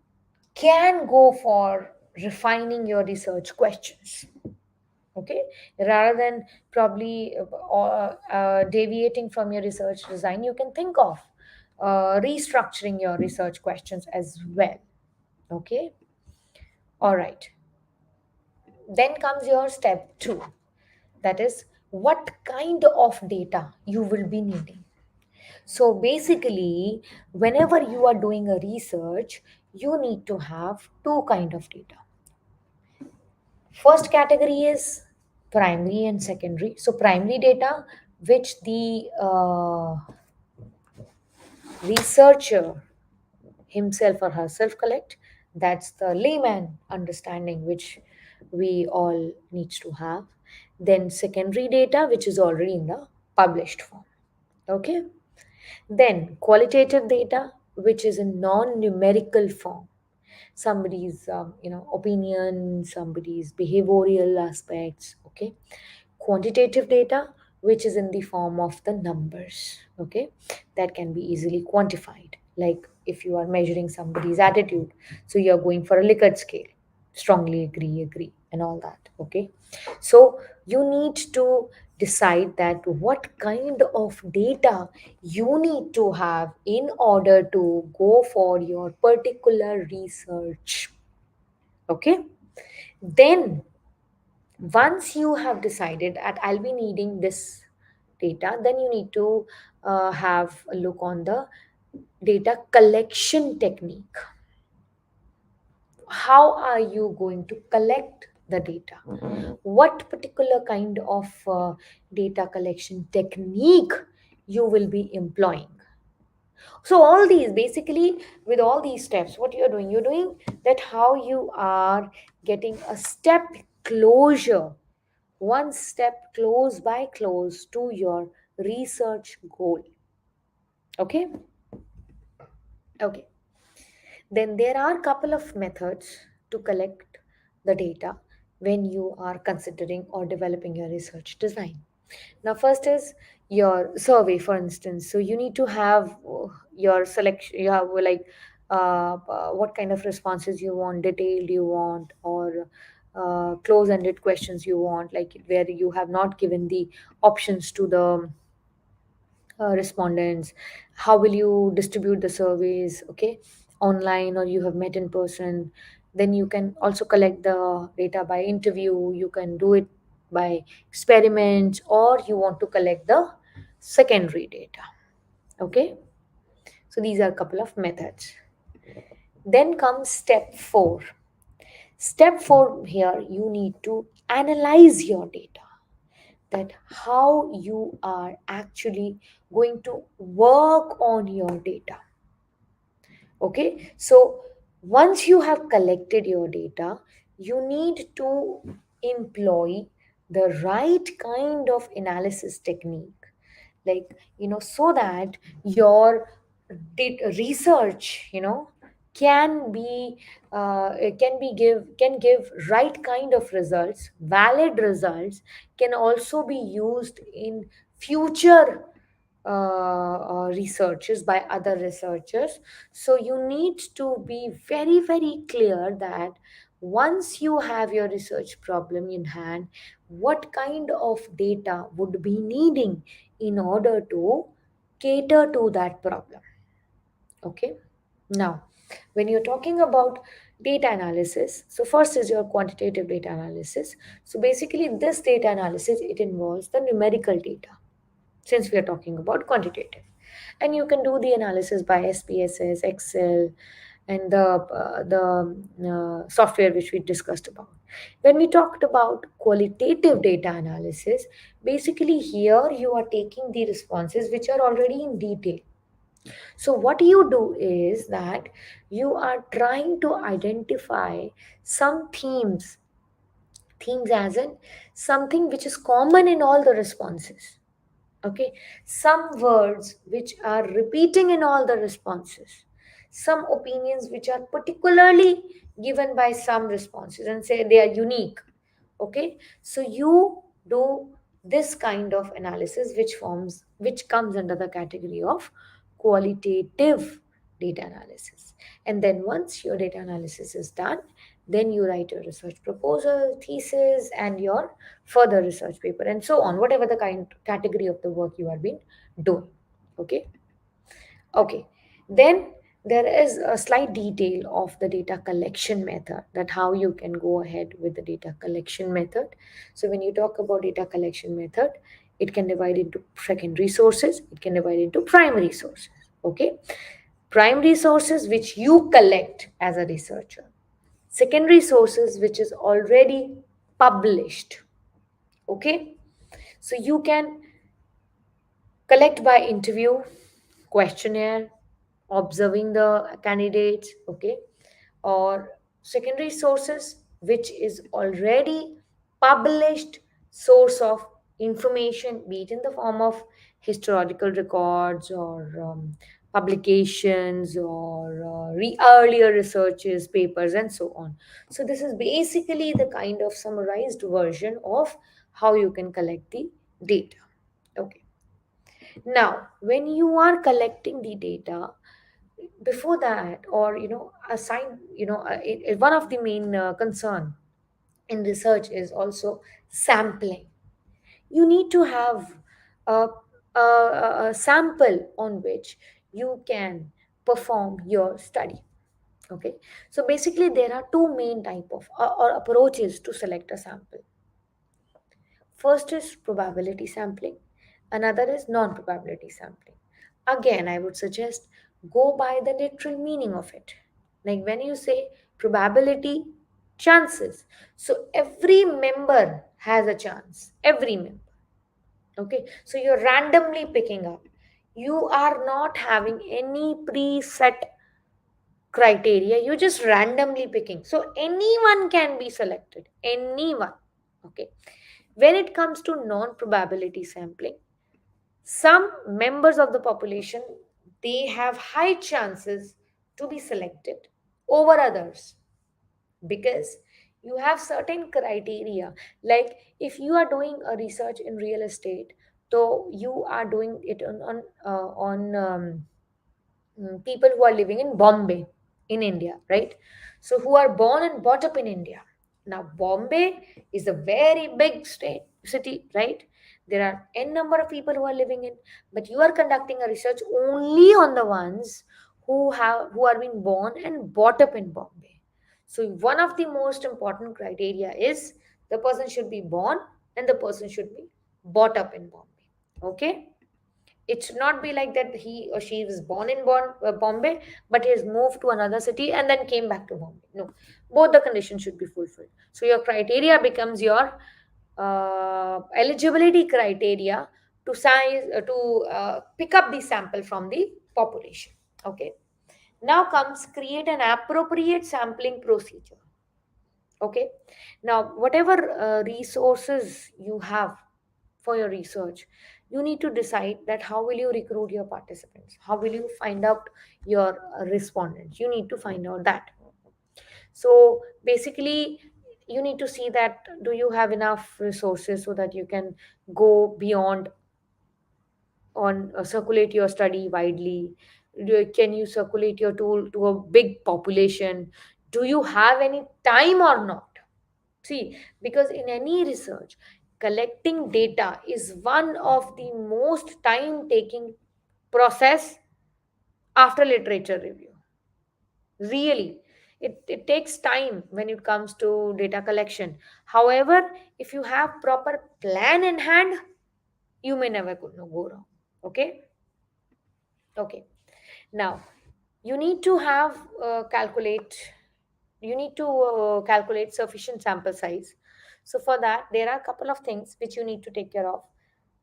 [SPEAKER 1] can go for refining your research questions. Okay, rather than probably deviating from your research design, you can think of restructuring your research questions as well. Okay, all right, then comes your step two, that is what kind of data you will be needing. So basically, whenever you are doing a research, you need to have two kind of data. First category is primary and secondary. So primary data, which the researcher himself or herself collect, that's the layman understanding which we all needs to have. Then secondary data, which is already in the published form. Okay. Then qualitative data, which is in non-numerical form, somebody's opinion, somebody's behavioral aspects. Okay, quantitative data, which is in the form of the numbers. Okay, that can be easily quantified, like if you are measuring somebody's attitude, so you're going for a Likert scale, strongly agree, agree, and all that. Okay, so you need to decide that what kind of data you need to have in order to go for your particular research. Okay, then once you have decided that I'll be needing this data, then you need to have a look on the data collection technique. How are you going to collect the data? What particular kind of data collection technique you will be employing? So all these, basically, with all these steps, what you're doing that how you are getting a step closure, one step close by close to your research goal. Okay. Okay, then there are couple of methods to collect the data when you are considering or developing your research design. Now first is your survey, for instance. So you need to have your selection, you have like what kind of responses you want, detailed you want, or close-ended questions you want, like where you have not given the options to the respondents. How will you distribute the surveys? Okay, online or you have met in person. Then you can also collect the data by interview, you can do it by experiments, or you want to collect the secondary data. Okay, so these are a couple of methods. Then comes step 4. Step 4, here you need to analyze your data, that how you are actually going to work on your data. Okay, so once you have collected your data, you need to employ the right kind of analysis technique, like, so that your research, can be can give right kind of results, valid results, can also be used in future researches by other researchers. So you need to be very, very clear that once you have your research problem in hand, what kind of data would be needing in order to cater to that problem. Okay, now when you're talking about data analysis, so first is your quantitative data analysis. So basically this data analysis, it involves the numerical data, since we are talking about quantitative. And you can do the analysis by SPSS, Excel, and the software which we discussed about. When we talked about qualitative data analysis, basically here you are taking the responses which are already in detail. So what you do is that you are trying to identify some themes as in something which is common in all the responses. Okay, some words which are repeating in all the responses, some opinions which are particularly given by some responses and say they are unique. Okay, so you do this kind of analysis which comes under the category of qualitative data analysis. And then once your data analysis is done, then you write your research proposal, thesis, and your further research paper, and so on, whatever the kind category of the work you have been doing. Okay. Okay, then there is a slight detail of the data collection method, that how you can go ahead with the data collection method. So when you talk about data collection method, it can divide into secondary sources, it can divide into primary sources. Okay, primary sources which you collect as a researcher, secondary sources which is already published. Okay, so you can collect by interview, questionnaire, observing the candidates. Okay, or secondary sources which is already published source of information, be it in the form of historical records or publications or earlier researches, papers, and so on. So this is basically the kind of summarized version of how you can collect the data. Okay, now when you are collecting the data, before that, or assign, one of the main concern in research is also sampling. You need to have a, a sample on which you can perform your study. Okay, so basically there are two main type of or approaches to select a sample. First is probability sampling, another is non-probability sampling. Again, I would suggest go by the literal meaning of it. Like when you say probability, chances. So every member has a chance. Every member. Okay. So you're randomly picking up. You are not having any preset criteria. You're just randomly picking. So anyone can be selected. Anyone. Okay. When it comes to non probability sampling, some members of the population, they have high chances to be selected over others, because you have certain criteria. Like if you are doing a research in real estate, so you are doing it on people who are living in Bombay, in India, right? So who are born and brought up in India. Now, Bombay is a very big city, right? There are n number of people who are living in, but you are conducting a research only on the ones who are being born and brought up in Bombay. So one of the most important criteria is the person should be born and the person should be brought up in Bombay. Okay, it should not be like that he or she was born in Bombay, but he has moved to another city and then came back to Bombay. No, both the conditions should be fulfilled. So your criteria becomes your eligibility criteria to size to pick up the sample from the population. Okay. Now comes create an appropriate sampling procedure. Okay. Now whatever resources you have for your research, you need to decide that how will you recruit your participants, how will you find out your respondents. You need to find out that. So basically you need to see that do you have enough resources so that you can go beyond on circulate your study widely. Can you circulate your tool to a big population? Do you have any time or not? See, because in any research, collecting data is one of the most time taking process after literature review. Really, it takes time when it comes to data collection. However, if you have proper plan in hand, you may never go wrong. Okay? Okay. Now, you need to have calculate you need to calculate sufficient sample size. So for that there are a couple of things which you need to take care of.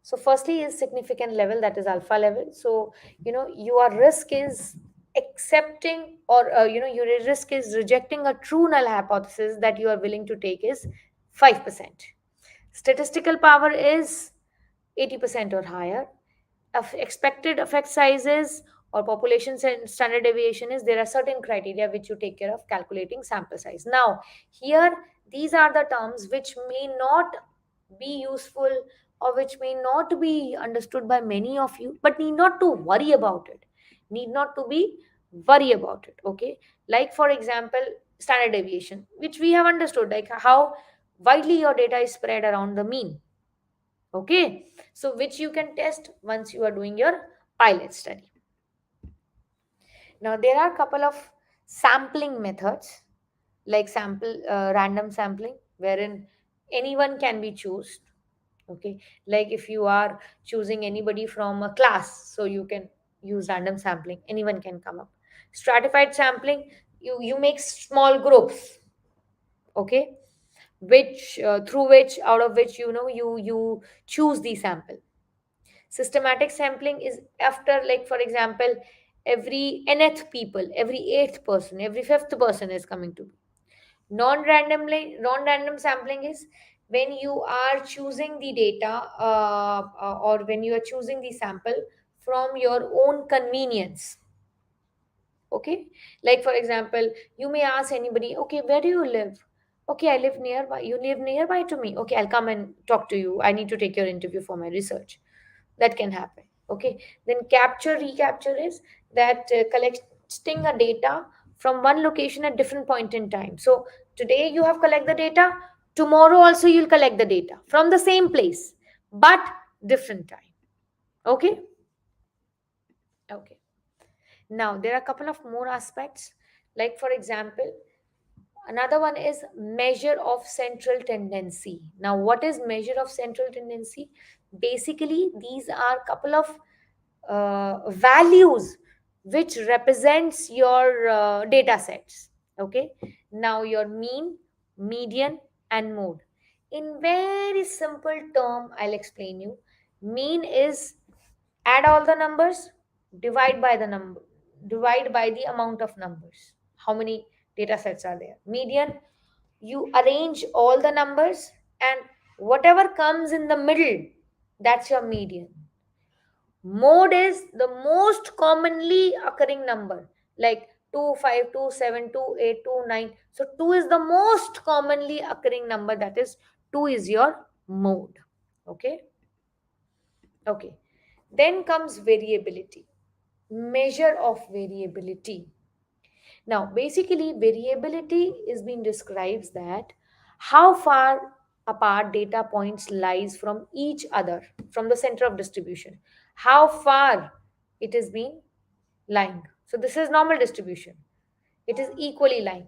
[SPEAKER 1] So firstly is significant level, that is alpha level. So your risk is accepting or your risk is rejecting a true null hypothesis that you are willing to take is 5%. Statistical power is 80% or higher. Of expected effect sizes or population standard deviation is there are certain criteria which you take care of calculating sample size. Now here these are the terms which may not be useful or which may not be understood by many of you, but need not to worry about it, need not to be worry about it. Okay, like for example standard deviation, which we have understood, like how widely your data is spread around the mean. Okay, so which you can test once you are doing your pilot study. Now there are a couple of sampling methods, like random sampling, wherein anyone can be chosen. Okay, like if you are choosing anybody from a class, so you can use random sampling, anyone can come up. Stratified sampling, you make small groups. Okay, which through which out of which you choose the sample. Systematic sampling is after, like for example, every nth people, every eighth person, every fifth person is coming to be. Non-random sampling is when you are choosing the data or when you are choosing the sample from your own convenience. Okay, like for example, you may ask anybody, okay, where do you live? Okay, I live nearby. You live nearby to me? Okay, I'll come and talk to you. I need to take your interview for my research. That can happen. Okay, then recapture is that collecting a data from one location at different point in time. So today you have collect the data, tomorrow also you'll collect the data from the same place, but different time. Okay. Okay. Now there are a couple of more aspects, like for example, another one is measure of central tendency. Now, what is measure of central tendency? Basically, these are couple of values which represents your data sets. Okay. Now, your mean, median, and mode. In very simple term, I'll explain you. Mean is add all the numbers, divide by the number, divide by the amount of numbers. How many data sets are there? Median, you arrange all the numbers and whatever comes in the middle, that's your median. Mode is the most commonly occurring number, like 2, 5, 2, 7, 2, 8, 2, 9. So 2 is the most commonly occurring number, that is 2 is your mode. Okay. Okay. Then comes variability, measure of variability. Now, basically, variability is being describes that how far apart data points lies from each other, from the center of distribution, how far it is being lying. So this is normal distribution. It is equally lying.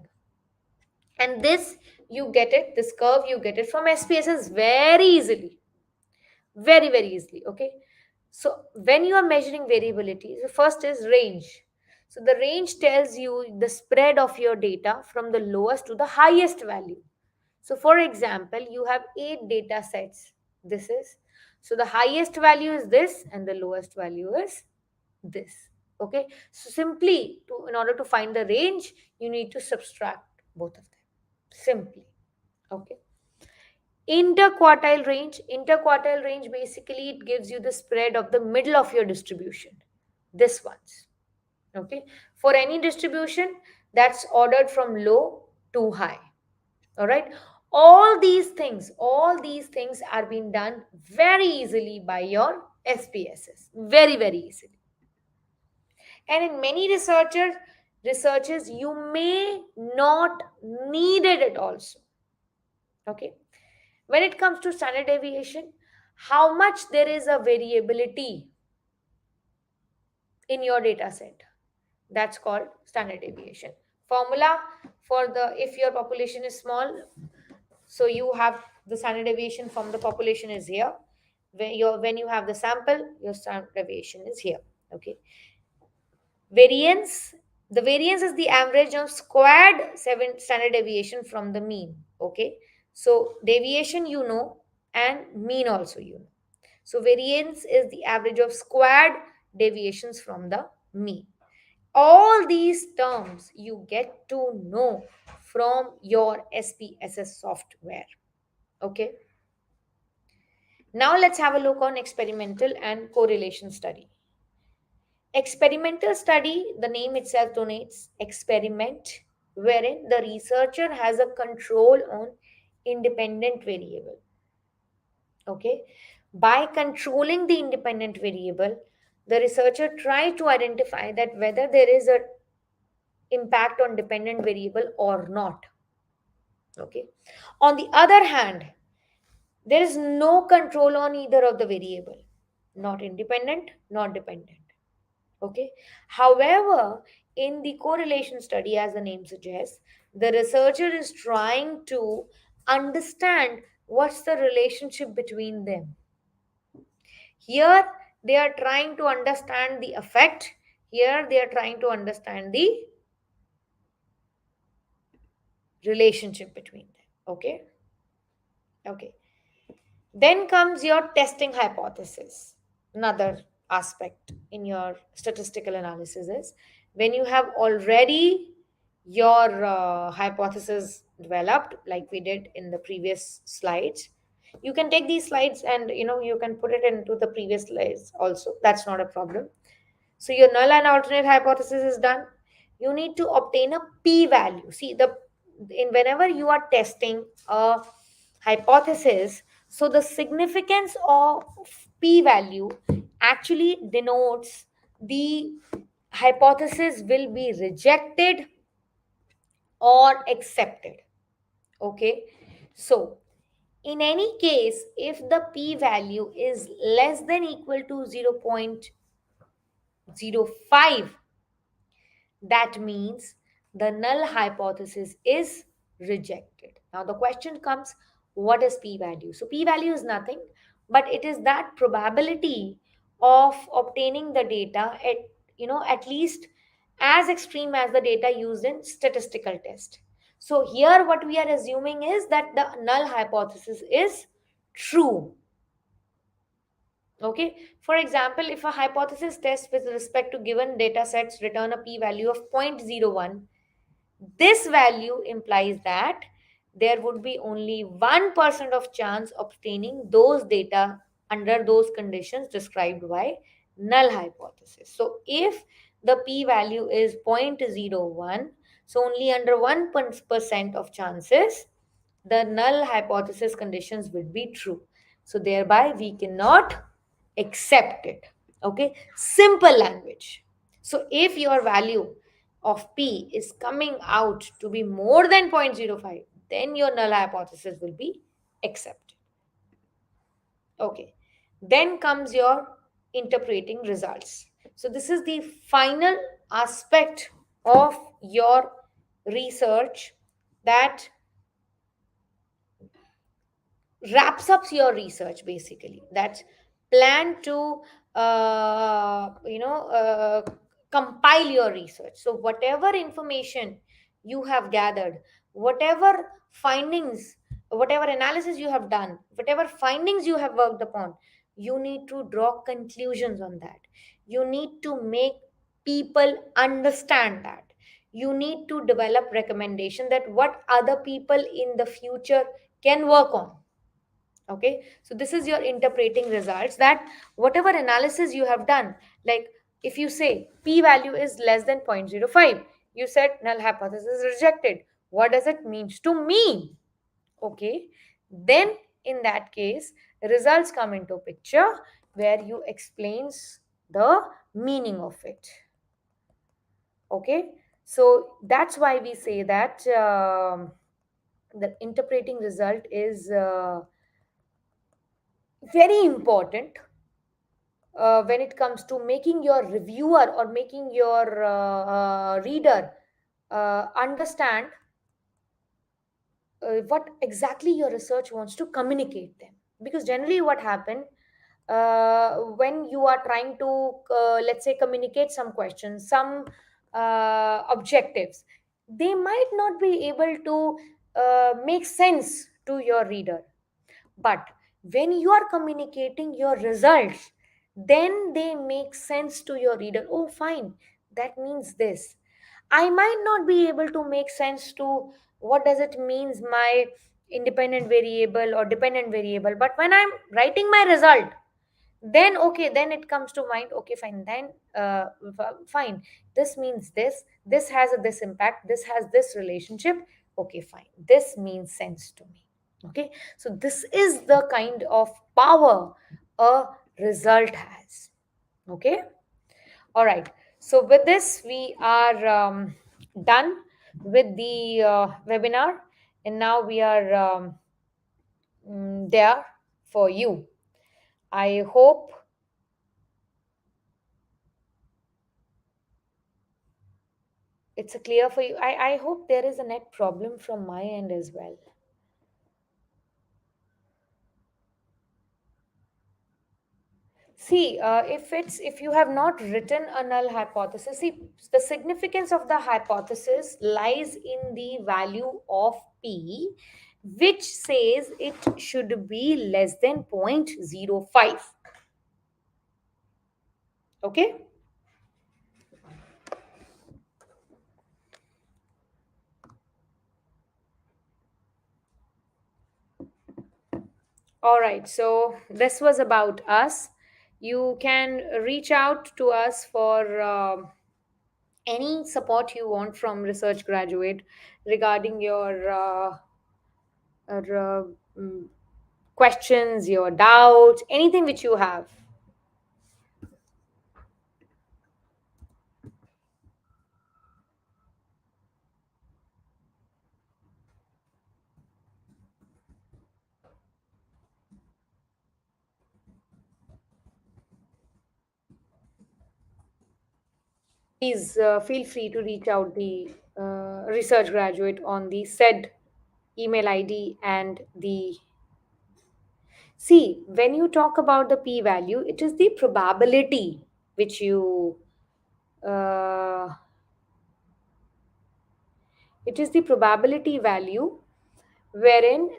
[SPEAKER 1] And this you get it, this curve you get it from SPSS very easily. Very, very easily. Okay. So when you are measuring variability, the first is range. So the range tells you the spread of your data from the lowest to the highest value. So for example, you have 8 data sets. This is, so the highest value is this and the lowest value is this. Okay. So simply to, in order to find the range, you need to subtract both of them. Simply. Okay. Interquartile range basically it gives you the spread of the middle of your distribution, this ones. Okay. For any distribution, that's ordered from low to high. All right. All these things are being done very easily by your SPSS, very, very easily. And in many researches you may not needed it also. Okay. When it comes to standard deviation, how much there is a variability in your data set, that's called standard deviation. Formula for the, if your population is small, so you have the standard deviation from the population is here. When you have the sample, your standard deviation is here. Okay. Variance, the variance is the average of squared 7 standard deviation from the mean. Okay. So deviation you know, and mean also you know. So variance is the average of squared deviations from the mean. All these terms you get to know from your SPSS software. Okay. Now let's have a look on experimental and correlation study. Experimental study, the name itself denotes experiment, wherein the researcher has a control on independent variable. Okay. By controlling the independent variable, the researcher tries to identify that whether there is a impact on dependent variable or not. Okay. On the other hand, there is no control on either of the variable, not independent, not dependent. Okay. However, in the correlation study, as the name suggests, the researcher is trying to understand what's the relationship between them. Here, they are trying to understand the effect. Here, they are trying to understand the relationship between them. Okay. Okay. Then comes your testing hypothesis. Another aspect in your statistical analysis is when you have already your hypothesis developed, like we did in the previous slides. You can take these slides and you can put it into the previous slides also. That's not a problem. So your null and alternate hypothesis is done. You need to obtain a p-value. See, whenever you are testing a hypothesis, so the significance of p-value actually denotes the hypothesis will be rejected or accepted. Okay. So In any case, if the p value is less than equal to 0.05, that means the null hypothesis is rejected. Now the question comes, what is p value? So p value is nothing, but it is that probability of obtaining the data at, at least as extreme as the data used in statistical test. So here what we are assuming is that the null hypothesis is true. Okay, for example, if a hypothesis test with respect to given data sets return a p-value of 0.01, this value implies that there would be only 1% of chance obtaining those data under those conditions described by null hypothesis. So if the p-value is 0.01, so only under 1% of chances the null hypothesis conditions will be true. So thereby we cannot accept it. Okay, simple language. So if your value of p is coming out to be more than 0.05, then your null hypothesis will be accepted. Okay, then comes your interpreting results. So this is the final aspect of your research that wraps up your research, basically. That's plan to compile your research. So whatever information you have gathered, whatever findings, whatever analysis you have done, whatever findings you have worked upon, you need to draw conclusions on that. You need to make people understand that. You need to develop recommendation that what other people in the future can work on. Okay, so this is your interpreting results, that whatever analysis you have done, like if you say p value is less than 0.05, you said null hypothesis is rejected. What does it means to me? Okay, then in that case results come into picture, where you explains the meaning of it. Okay, so that's why we say that the interpreting result is very important when it comes to making your reviewer or making your reader understand what exactly your research wants to communicate them. Because generally what happen, when you are trying to let's say communicate some questions, some objectives, they might not be able to make sense to your reader. But when you are communicating your results, then they make sense to your reader. Oh, fine, that means this. I might not be able to make sense to what does it means my independent variable or dependent variable. But when I'm writing my result, then okay, then it comes to mind. Okay, fine, then fine. This means this. This has this impact. This has this relationship. Okay, fine. This means sense to me. Okay, so this is the kind of power a result has. Okay, all right. So with this, we are done with the webinar, and now we are there for you. I hope it's a clear for you. I hope there is a net problem from my end as well. See, if you have not written a null hypothesis, see, the significance of the hypothesis lies in the value of p, which says it should be less than 0.05. Okay. All right. So this was about us. You can reach out to us for any support you want from research graduate regarding your uh, mm, questions, your doubts, anything which you have. Please feel free to reach out the research graduate on the said email ID and the. See, when you talk about the p value, it is the probability which you uh, it is the probability value wherein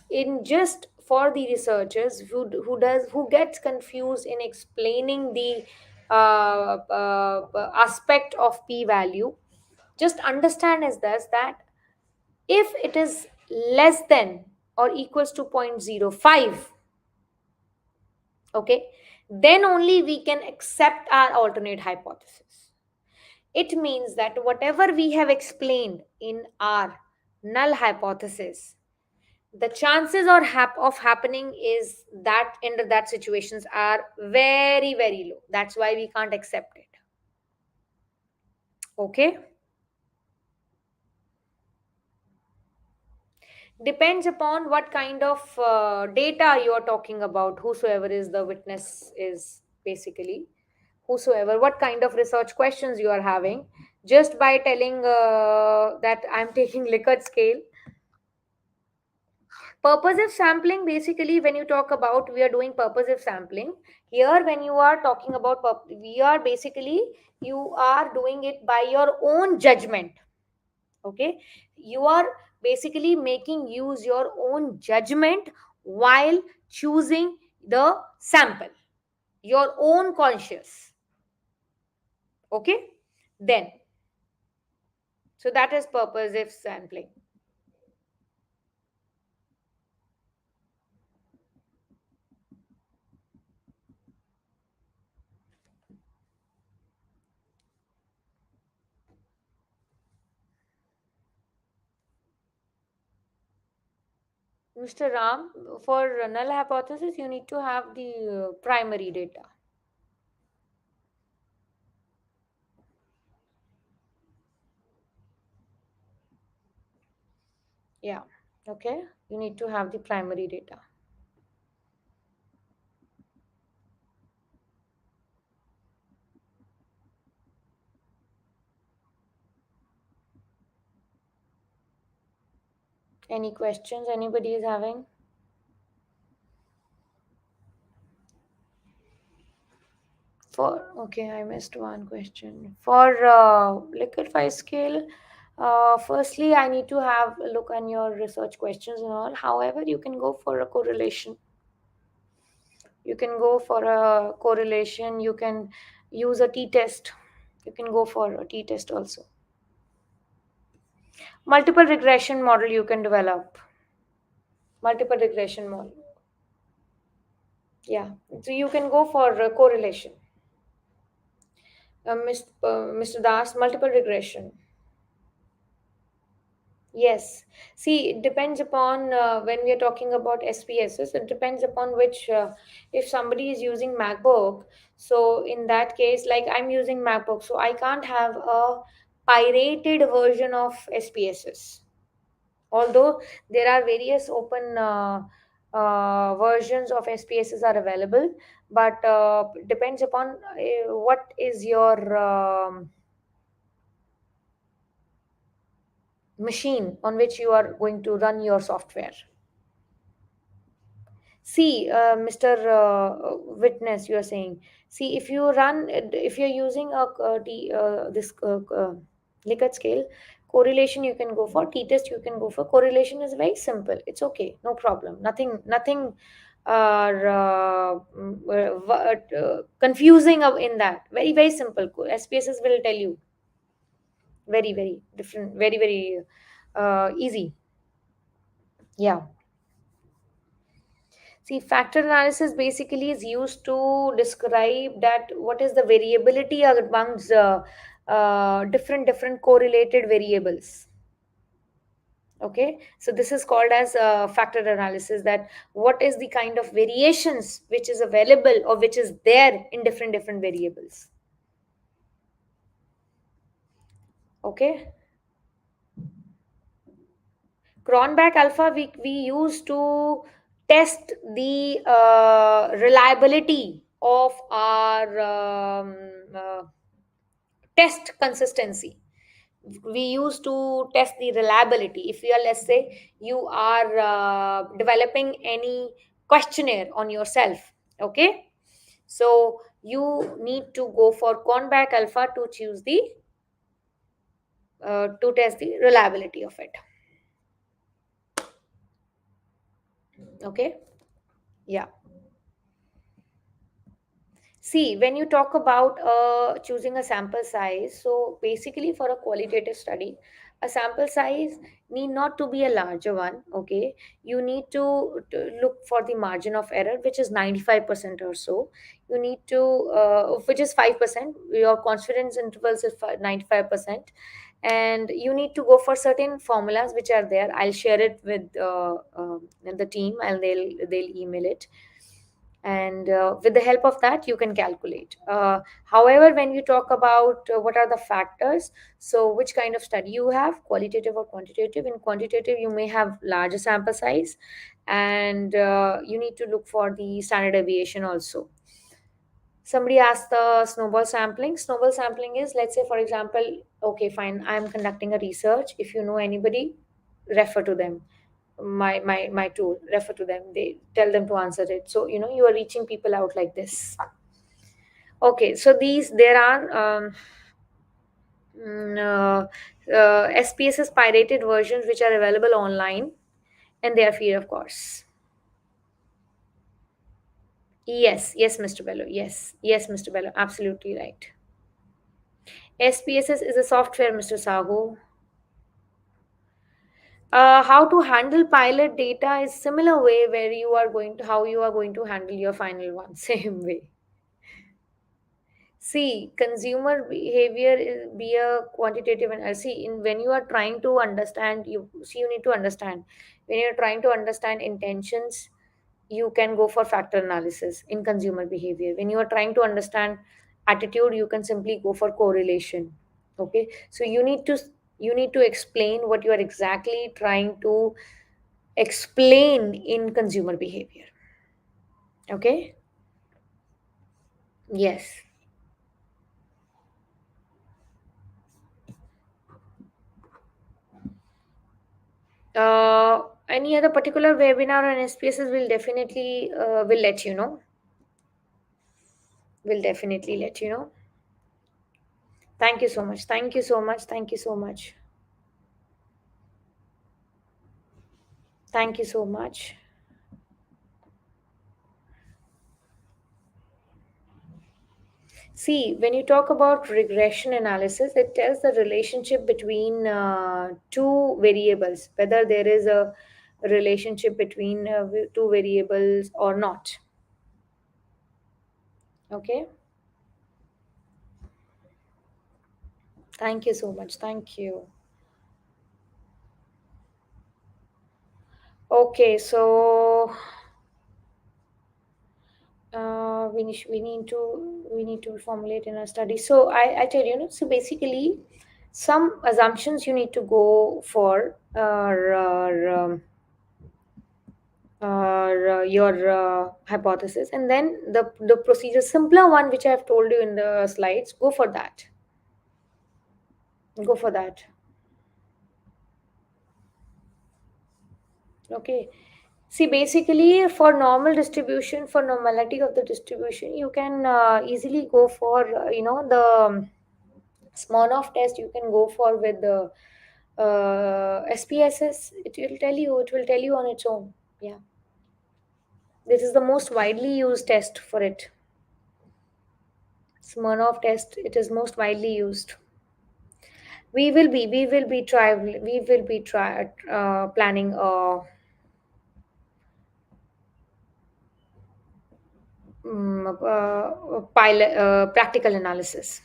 [SPEAKER 1] in just for the researchers who gets confused in explaining the aspect of p value, just understand is this, that if it is less than or equals to 0.05, okay, then only we can accept our alternate hypothesis. It means that whatever we have explained in our null hypothesis, the chances of happening is that in that situations are very very low. That's why we can't accept it. Okay, depends upon what kind of data you are talking about. Whosoever is the witness is basically whosoever, what kind of research questions you are having. Just by telling that I'm taking Likert scale. Purposive sampling, basically, when you talk about we are doing purposive sampling, here when you are talking about we are basically, you are doing it by your own judgment. Okay, you are basically making use your own judgment while choosing the sample, your own conscious. Okay, then, so that is purposive sampling. Mr. Ram, for null hypothesis, you need to have the primary data. Yeah. Okay. You need to have the primary data. Any questions anybody is having? For okay, I missed one question. For liquid five scale, firstly, I need to have a look on your research questions and all. However, you can go for a correlation. You can go for a correlation. You can use a t-test. You can go for a t-test also. Multiple regression model you can develop. Multiple regression model. Yeah. So you can go for correlation. Mr. Das, multiple regression. Yes. See, it depends upon when we are talking about SPSS, it depends upon which, if somebody is using MacBook, so in that case, like I'm using MacBook, so I can't have a pirated version of SPSS. Although there are various open versions of SPSS are available, but depends upon what is your machine on which you are going to run your software. See, Mr. Witness, you are saying. See, if you run, if you're using this Likert scale correlation, you can go for t-test. You can go for correlation. Is very simple. It's okay, no problem. Nothing confusing in that. Very very simple. SPSS will tell you. Very very different. Very very easy. Yeah. See, factor analysis basically is used to describe that what is the variability amongst different correlated variables. Okay, so this is called as factor analysis. That what is the kind of variations which is available or which is there in different variables. Okay, Cronbach alpha we use to test the reliability of our test consistency. We used to test the reliability. If you are, let's say you are developing any questionnaire on yourself, okay, so you need to go for Conback Alpha to choose the to test the reliability of it. Okay. Yeah. See, when you talk about choosing a sample size, so basically for a qualitative study, a sample size need not to be a larger one. Okay, you need to look for the margin of error, which is 95% or so. You need to, which is 5%. Your confidence intervals is 95%, and you need to go for certain formulas which are there. I'll share it with the team, and they'll email it, and with the help of that you can calculate. However, when you talk about what are the factors, so which kind of study you have, qualitative or quantitative. In quantitative you may have larger sample size, and you need to look for the standard deviation also. Somebody asked the snowball sampling. Snowball sampling is, let's say for example, okay fine, I'm conducting a research, if you know anybody, refer to them. My tool, refer to them, they tell them to answer it, so you are reaching people out like this. Okay, so these there are mm, SPSS pirated versions which are available online, and they are free of course. Yes, Mr. Bello, yes, Mr. Bello, absolutely right. SPSS is a software, Mr. Sahu. How to handle pilot data is similar way where you are going to, how you are going to handle your final one, same way. See, consumer behavior is be a quantitative, and see, in when you are trying to understand, you see, you need to understand, when you're trying to understand intentions, you can go for factor analysis in consumer behavior. When you are trying to understand attitude, you can simply go for correlation. Okay, so you need to explain what you are exactly trying to explain in consumer behavior. Okay. Yes. Any other particular webinar on SPSS will definitely will let you know. Will definitely let you know. Thank you so much. Thank you so much. Thank you so much. Thank you so much. See, when you talk about regression analysis, it tells the relationship between two variables, whether there is a relationship between two variables or not. Okay. Thank you so much. Thank you. Okay, so we need to formulate in a study. So I tell you, so basically some assumptions you need to go for your hypothesis, and then the procedure, simpler one which I have told you in the slides, go for that. Go for that. Okay. See, basically, for normal distribution, for normality of the distribution, you can easily go for, the Smirnoff test. You can go for with the SPSS. It will tell you on its own. Yeah. This is the most widely used test for it. Smirnoff test. It is most widely used. We will be planning a pilot practical analysis.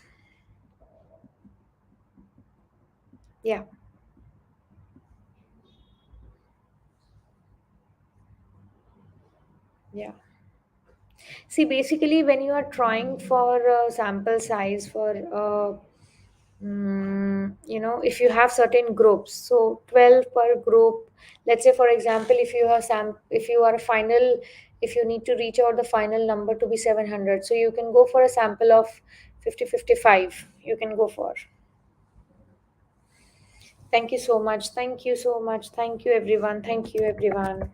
[SPEAKER 1] Yeah. Yeah. See, basically, when you are trying for sample size for, if you have certain groups, so 12 per group, let's say, for example, if you are a final, if you need to reach out the final number to be 700, so you can go for a sample of 50-55 you can go for. Thank you so much. Thank you so much. Thank you, everyone. Thank you, everyone.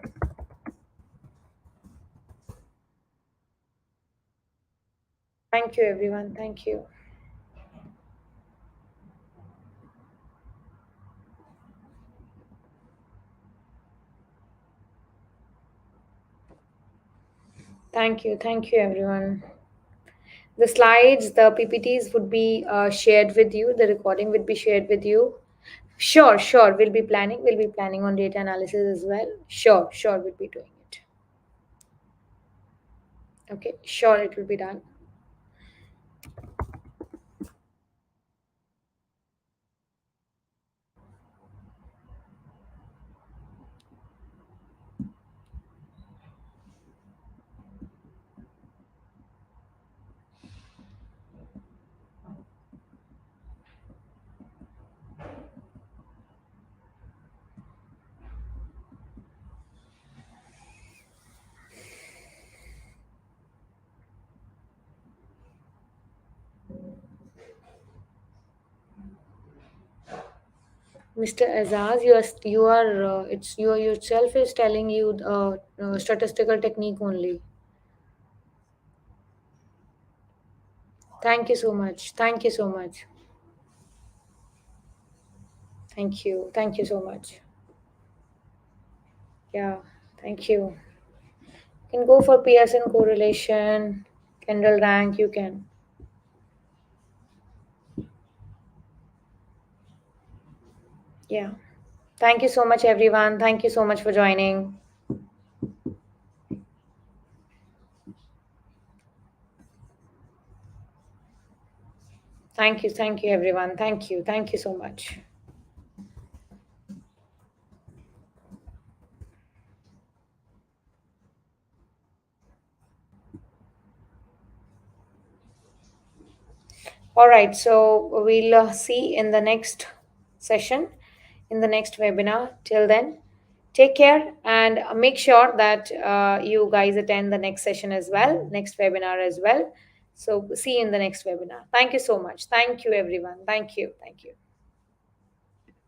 [SPEAKER 1] Thank you, everyone. Thank you. Thank you. Thank you, everyone. The slides, the PPTs would be shared with you. The recording would be shared with you. Sure, sure. We'll be planning. We'll be planning on data analysis as well. Sure, sure. We'll be doing it. Okay, sure. It will be done. Mr. Azaz, it's you yourself is telling you statistical technique only. Thank you so much. Thank you so much. Thank you. Thank you so much. Yeah, thank you. You can go for Pearson correlation, Kendall rank, you can. Yeah. Thank you so much, everyone. Thank you so much for joining. Thank you, everyone. Thank you so much. All right, so we'll see in the next session, in the next webinar. Till then, take care and make sure that you guys attend the next session as well, next webinar as well. So, see you in the next webinar. Thank you so much. Thank you, everyone. Thank you. Thank you.